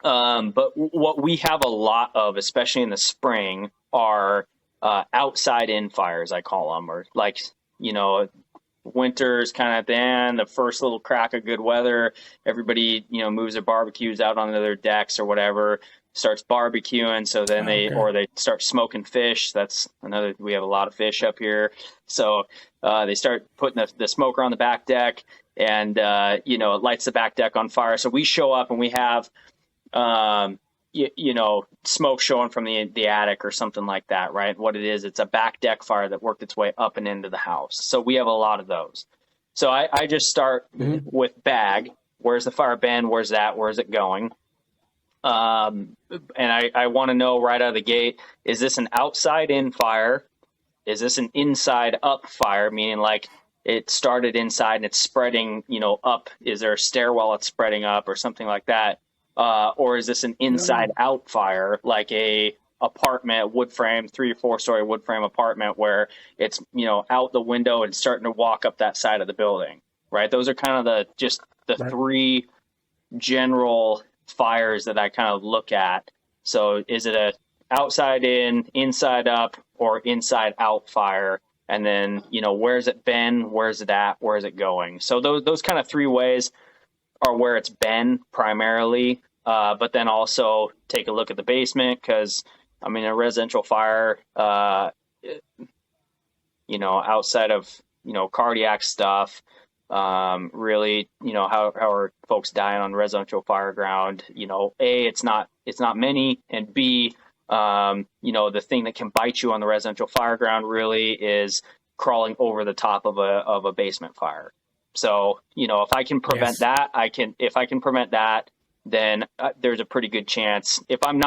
but what we have a lot of, especially in the spring, are outside in fires, I call them, or like you know, winter's kind of at the end, the first little crack of good weather, everybody, moves their barbecues out onto their decks or whatever, starts barbecuing. So then they start smoking fish. That's another, we have a lot of fish up here. So they start putting the smoker on the back deck, and, it lights the back deck on fire. So we show up and we have, smoke showing from the attic or something like that, right? What it is, it's a back deck fire that worked its way up and into the house. So we have a lot of those. So I just start with bag. Where's the fire been? Where's that? Where's it going? And I want to know right out of the gate, is this an outside in fire? Is this an inside up fire? Meaning like it started inside and it's spreading, up. Is there a stairwell it's spreading up or something like that? Or is this an inside out fire, like a apartment, wood frame, 3 or 4 story wood frame apartment where it's, out the window and starting to walk up that side of the building, right? Those are kind of the Right. 3 general fires that I kind of look at. So is it a outside in, inside up, or inside out fire? And then, where's it been? Where's it at? Where's it going? So those kind of 3 ways are where it's been primarily. But then also take a look at the basement, because a residential fire, outside of, cardiac stuff, really, how are folks dying on residential fire ground? A, it's not many, and B, the thing that can bite you on the residential fire ground really is crawling over the top of a basement fire. So, if I can prevent that, if I can prevent that, then there's a pretty good chance. If I'm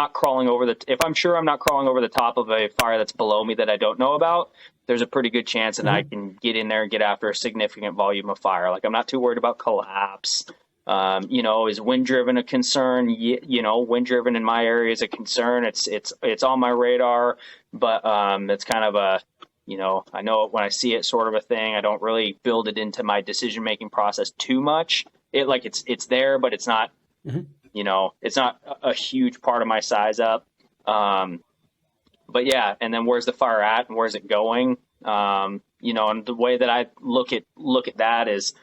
sure I'm not crawling over the top of a fire that's below me that I don't know about, there's a pretty good chance that I can get in there and get after a significant volume of fire. Like, I'm not too worried about collapse. Is wind driven a concern? Wind driven in my area is a concern. It's on my radar, but it's kind of a, I know it when I see it, sort of a thing. I don't really build it into my decision making process too much. It's there, but it's not, it's not a huge part of my size up. But yeah, and then where's the fire at and where's it going? And the way that I look at that is,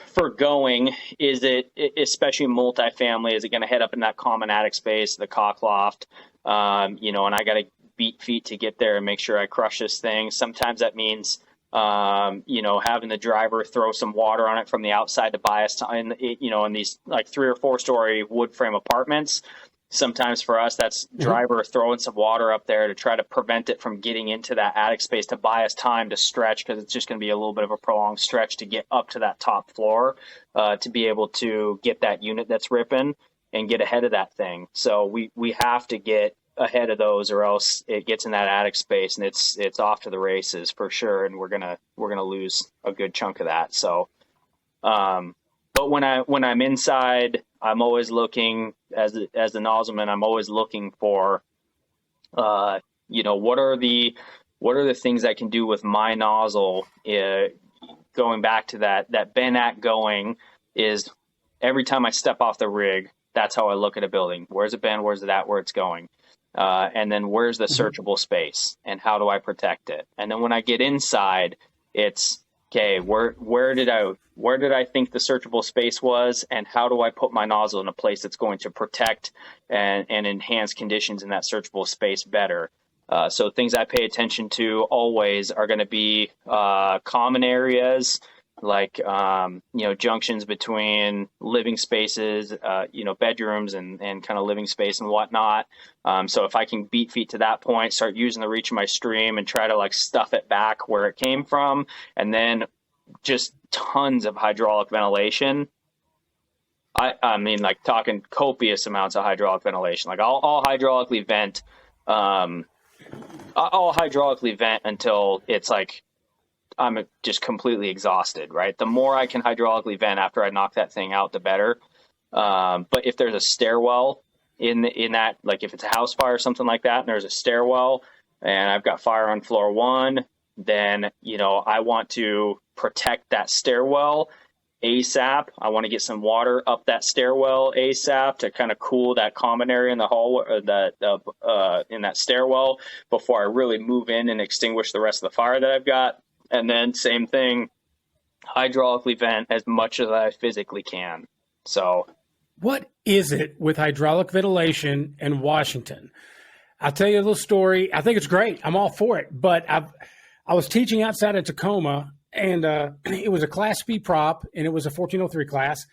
for going, is it, especially multifamily, is it going to head up in that common attic space, the cock loft? And I got to beat feet to get there and make sure I crush this thing. Sometimes that means, having the driver throw some water on it from the outside to buy us time, in these like 3 or 4 story wood frame apartments. Sometimes for us, that's driver throwing some water up there to try to prevent it from getting into that attic space to buy us time to stretch, because it's just going to be a little bit of a prolonged stretch to get up to that top floor, to be able to get that unit that's ripping and get ahead of that thing. So we have to get ahead of those, or else it gets in that attic space and it's off to the races for sure, and we're gonna lose a good chunk of that. So, but when I'm inside, I'm always looking, as the nozzleman, I'm always looking for, what are the things I can do with my nozzle. Going back to that been at going is, every time I step off the rig, that's how I look at a building. Where's it been? Where's it at? Where it's going. And then where's the searchable space and how do I protect it? And then when I get inside, it's okay, where did I think the searchable space was, and how do I put my nozzle in a place that's going to protect and enhance conditions in that searchable space better? So things I pay attention to always are going to be common areas, like junctions between living spaces, bedrooms and kind of living space and whatnot. So if I can beat feet to that point, start using the reach of my stream and try to like stuff it back where it came from, and then just tons of hydraulic ventilation. I mean, like talking copious amounts of hydraulic ventilation. Like I'll hydraulically vent. I'll hydraulically vent until it's like I'm just completely exhausted, right? The more I can hydraulically vent after I knock that thing out, the better. But if there's a stairwell in that, like if it's a house fire or something like that, and there's a stairwell and I've got fire on floor 1, then, I want to protect that stairwell ASAP. I want to get some water up that stairwell ASAP to kind of cool that common area in the hall, in that stairwell, before I really move in and extinguish the rest of the fire that I've got. And then same thing, hydraulically vent as much as I physically can. So what is it with hydraulic ventilation in Washington? I'll tell you a little story. I think it's great. I'm all for it. But I was teaching outside of Tacoma, and it was a Class B prop, and it was a 1403 class.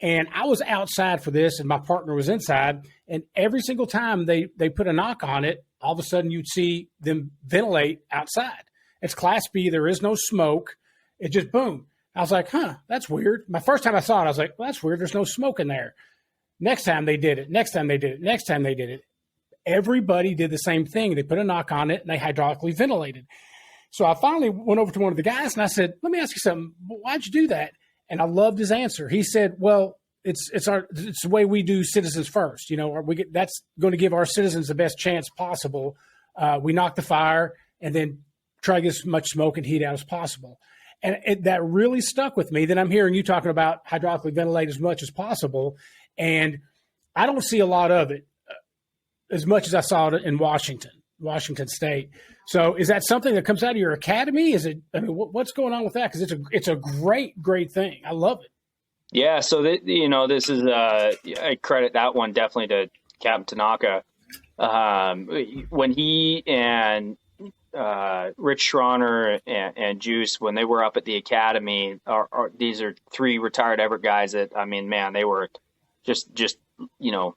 And I was outside for this, and my partner was inside. And every single time they put a knock on it, all of a sudden you'd see them ventilate outside. It's Class B. There is no smoke. It just boom. I was like, that's weird. My first time I saw it, I was like, well, that's weird. There's no smoke in there. Next time they did it. Next time they did it. Next time they did it. Everybody did the same thing. They put a knock on it, and they hydraulically ventilated. So I finally went over to one of the guys, and I said, let me ask you something. Why'd you do that? And I loved his answer. He said, well, it's the way we do citizens first. That's going to give our citizens the best chance possible. We knock the fire and then try to get as much smoke and heat out as possible. And that really stuck with me. Then I'm hearing you talking about hydraulically ventilate as much as possible. And I don't see a lot of it as much as I saw it in Washington State. So is that something that comes out of your academy? Is it, what's going on with that? Because it's a great thing. I love it. Yeah. So this is, I credit that one definitely to Captain Tanaka. When he and Rich Schroner and Juice, when they were up at the academy, these are 3 retired Everett guys that, I mean, man, they were just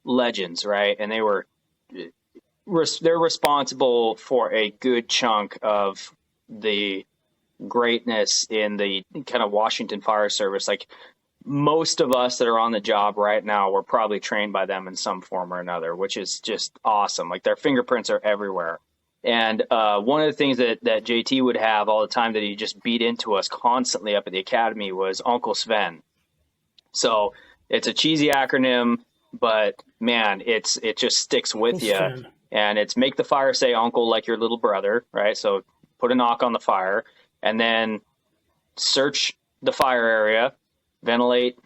legends, right? And they're responsible for a good chunk of the greatness in the kind of Washington Fire Service. Like most of us that are on the job right now, we're probably trained by them in some form or another, which is just awesome. Like their fingerprints are everywhere. And one of the things that JT would have all the time that he just beat into us constantly up at the academy was Uncle Sven. So it's a cheesy acronym, but man, it just sticks with you. Sven. And it's make the fire say uncle like your little brother, right? So put a knock on the fire and then search the fire area, ventilate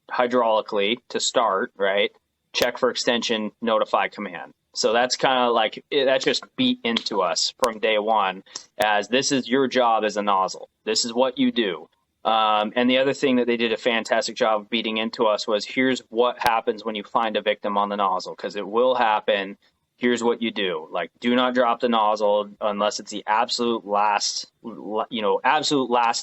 hydraulically to start, right? Check for extension, notify command. So that's kind of like, that's just beat into us from day one as this is your job as a nozzle. This is what you do. And the other thing that they did a fantastic job of beating into us was here's what happens when you find a victim on the nozzle, because it will happen. Here's what you do. Like, do not drop the nozzle unless it's the absolute last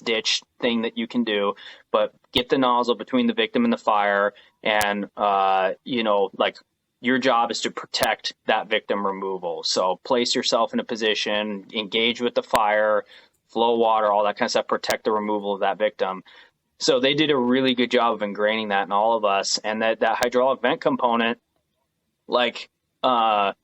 ditch thing that you can do. But get the nozzle between the victim and the fire. And, your job is to protect that victim removal. So place yourself in a position, engage with the fire, flow water, all that kind of stuff, protect the removal of that victim. So they did a really good job of ingraining that in all of us. And that hydraulic vent component, the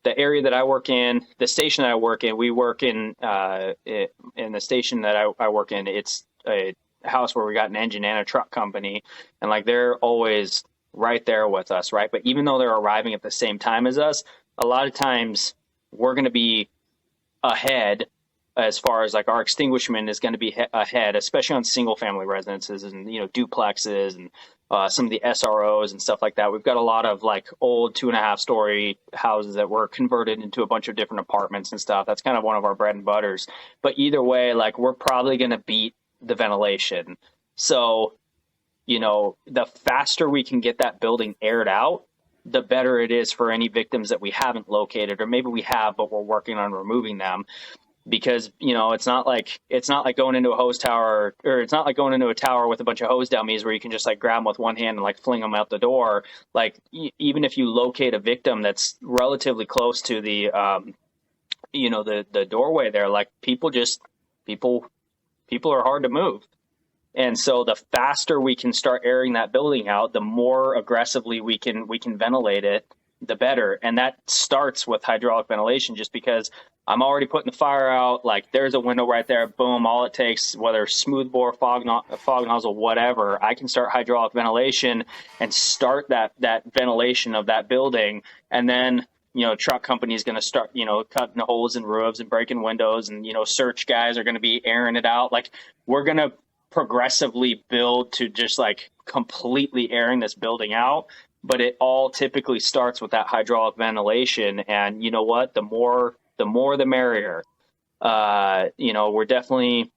area that I work in, the station that I work in, we work in the station that I work in, it's a house where we got an engine and a truck company. And they're always right there with us, right? But even though they're arriving at the same time as us, a lot of times we're going to be ahead as far as like our extinguishment is going to be ahead, especially on single family residences and, duplexes and some of the SROs and stuff like that. We've got a lot of like old 2.5-story houses that were converted into a bunch of different apartments and stuff. That's kind of one of our bread and butters. But either way, like we're probably going to beat the ventilation. So, the faster we can get that building aired out, the better it is for any victims that we haven't located, or maybe we have, but we're working on removing them. Because, it's not like going into a hose tower, or it's not like going into a tower with a bunch of hose dummies where you can just like grab them with one hand and like fling them out the door. Like even if you locate a victim that's relatively close to the, the doorway there, like people are hard to move. And so the faster we can start airing that building out, the more aggressively we can ventilate it, the better. And that starts with hydraulic ventilation, just because I'm already putting the fire out. Like there's a window right there. Boom. All it takes, whether smoothbore, fog nozzle, whatever, I can start hydraulic ventilation and start that ventilation of that building. And then, truck company is going to start, cutting holes in roofs and breaking windows, and, search guys are going to be airing it out. Like we're going to progressively build to just like completely airing this building out. But it all typically starts with that hydraulic ventilation. And you know what? The more the merrier. We're definitely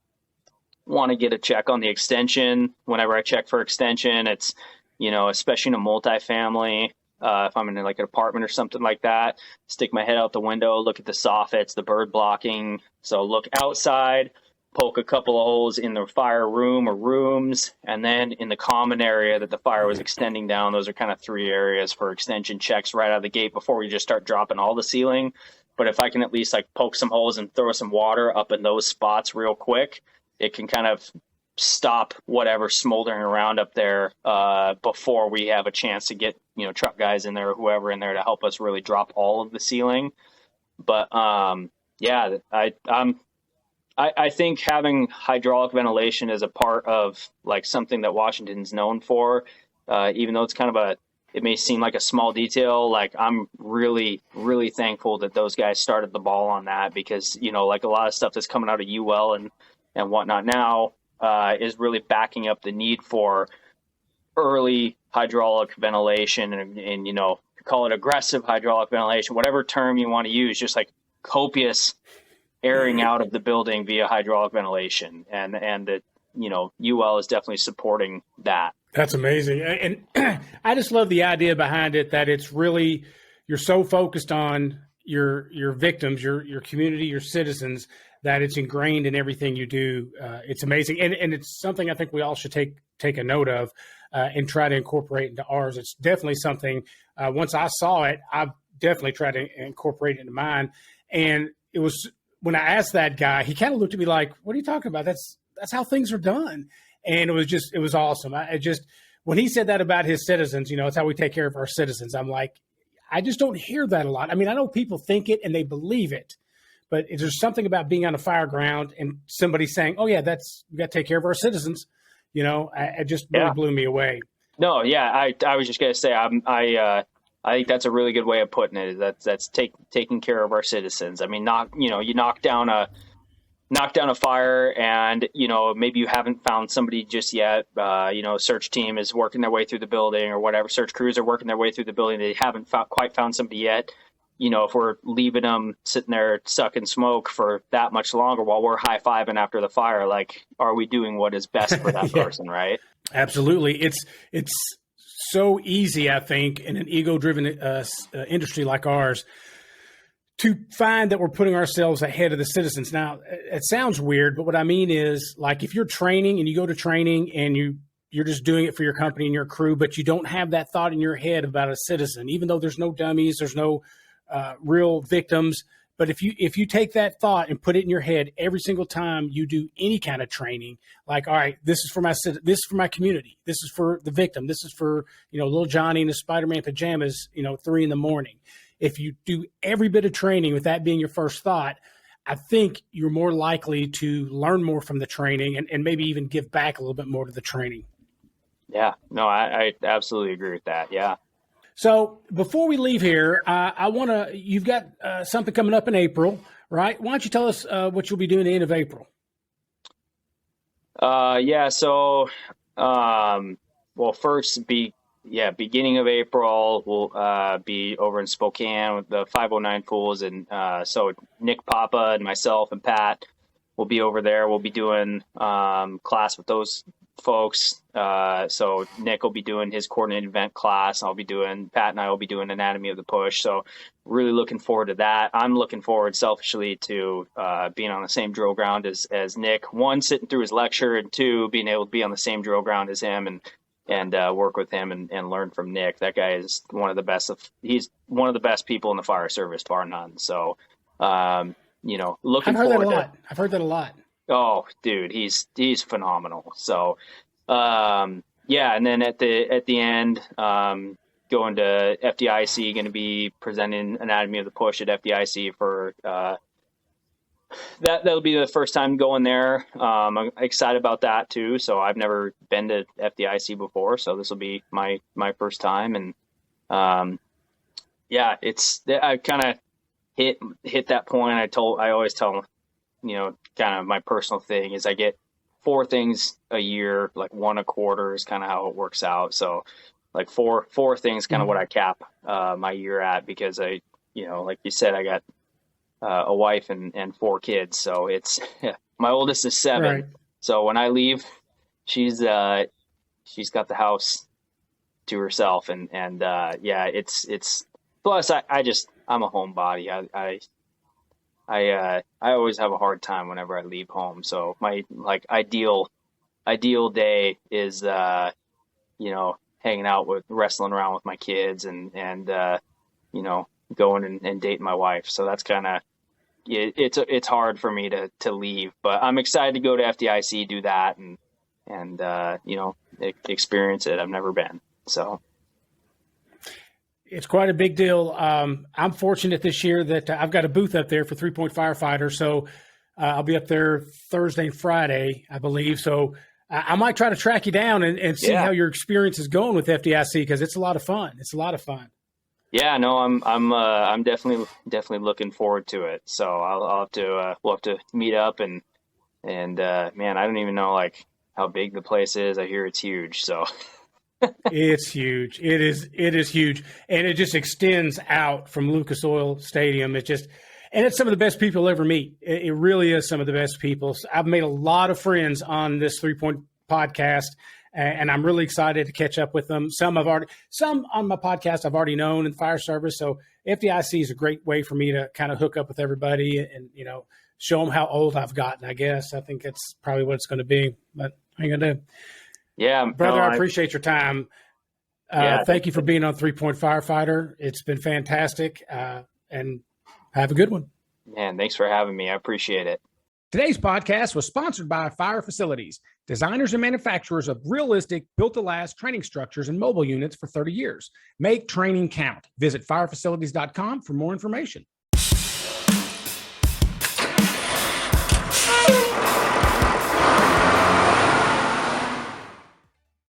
want to get a check on the extension. Whenever I check for extension, it's, especially in a multifamily, if I'm in like an apartment or something like that, stick my head out the window, look at the soffits, the bird blocking. So look outside, poke a couple of holes in the fire room or rooms, and then in the common area that the fire was extending down. Those are kind of 3 areas for extension checks right out of the gate before we just start dropping all the ceiling. But if I can at least like poke some holes and throw some water up in those spots real quick, it can kind of stop whatever smoldering around up there before we have a chance to get, truck guys in there or whoever in there to help us really drop all of the ceiling. But yeah, I think having hydraulic ventilation is a part of like something that Washington's known for, even though it's kind of it may seem like a small detail. Like I'm really, really thankful that those guys started the ball on that, because, like a lot of stuff that's coming out of UL and whatnot now is really backing up the need for early hydraulic ventilation and call it aggressive hydraulic ventilation, whatever term you want to use, just like copious airing out of the building via hydraulic ventilation, and that UL is definitely supporting that. That's amazing. And I just love the idea behind it, that it's really, you're so focused on your victims, your community, your citizens, that it's ingrained in everything you do. It's amazing. And it's something I think we all should take a note of and try to incorporate into ours. It's definitely something, once I saw it, I've definitely tried to incorporate it into mine. And it was, when I asked that guy, he kind of looked at me like, what are you talking about? That's how things are done. And it was awesome. When he said that about his citizens, it's how we take care of our citizens. I'm like, I just don't hear that a lot. I mean, I know people think it and they believe it, but there's something about being on a fire ground and somebody saying, oh yeah, we got to take care of our citizens. It just really blew me away. No, yeah. I was just going to say, I think that's a really good way of putting it. That's taking care of our citizens. I mean, you knock down a fire, and maybe you haven't found somebody just yet. Search team is working their way through the building, or whatever. Search crews are working their way through the building. They haven't quite found somebody yet. If we're leaving them sitting there sucking smoke for that much longer while we're high-fiving after the fire, like, are we doing what is best for that person, right? Absolutely. It's so easy, I think, in an ego-driven industry like ours, to find that we're putting ourselves ahead of the citizens. Now, it sounds weird, but what I mean is, like, if you're training and you go to training and you're just doing it for your company and your crew, but you don't have that thought in your head about a citizen, even though there's no dummies, there's no real victims. But if you take that thought and put it in your head every single time you do any kind of training, like, all right, this is for my community, this is for the victim, this is for little Johnny in his Spider-Man pajamas, 3 a.m. If you do every bit of training with that being your first thought, I think you're more likely to learn more from the training and maybe even give back a little bit more to the training. Yeah, no, I absolutely agree with that. Yeah. So before we leave here, you've got something coming up in April, right? Why don't you tell us what you'll be doing at the end of April? Yeah. So, well, beginning of April, we'll be over in Spokane with the 509 pools, and so Nick Papa and myself and Pat will be over there. We'll be doing class with those folks. So Nick will be doing his coordinated event class. Pat and I will be doing anatomy of the push. So really looking forward to that. I'm looking forward selfishly to being on the same drill ground as Nick. One, sitting through his lecture, and two, being able to be on the same drill ground as him and work with him and learn from Nick. That guy is he's one of the best people in the fire service, bar none. So, looking forward. I've heard that a lot. Oh, dude, he's phenomenal. So, and then at the end, going to FDIC, going to be presenting anatomy of the push at FDIC for that'll be the first time going there. I'm excited about that too. So I've never been to FDIC before, so this will be my first time. And I kind of hit that point. I always tell kind of my personal thing is I get 4 things a year, like 1 a quarter is kind of how it works out. So like four things, kind of what I cap my year at, because like you said, I got a wife and 4 kids. So it's my oldest is 7. Right. So when I leave, she's got the house to herself, and it's plus I'm a homebody. I always have a hard time whenever I leave home. So my ideal day is hanging out wrestling around with my kids and going and dating my wife. So that's kind of it's hard for me to leave, but I'm excited to go to FDIC, do that, and experience it. I've never been, so. It's quite a big deal. I'm fortunate this year that I've got a booth up there for 3-Point Firefighter. So I'll be up there Thursday and Friday, I believe. So I might try to track you down and see how your experience is going with FDIC, because it's a lot of fun. It's a lot of fun. Yeah, no, I'm definitely looking forward to it. So we'll have to meet up and man, I don't even know how big the place is. I hear it's huge. So. It's huge. It is huge. And it just extends out from Lucas Oil Stadium. And it's some of the best people you'll ever meet. It really is some of the best people. So I've made a lot of friends on this 3-Point podcast, and I'm really excited to catch up with them. Some on my podcast I've already known in the fire service. So FDIC is a great way for me to kind of hook up with everybody and, show them how old I've gotten, I guess. I think that's probably what it's going to be, but what are you going to do? Yeah, brother, I appreciate your time. Thank you for being on 3-Point Firefighter. It's been fantastic, and have a good one. Man, thanks for having me. I appreciate it. Today's podcast was sponsored by Fire Facilities, designers and manufacturers of realistic, built-to-last training structures and mobile units for 30 years. Make training count. Visit firefacilities.com for more information.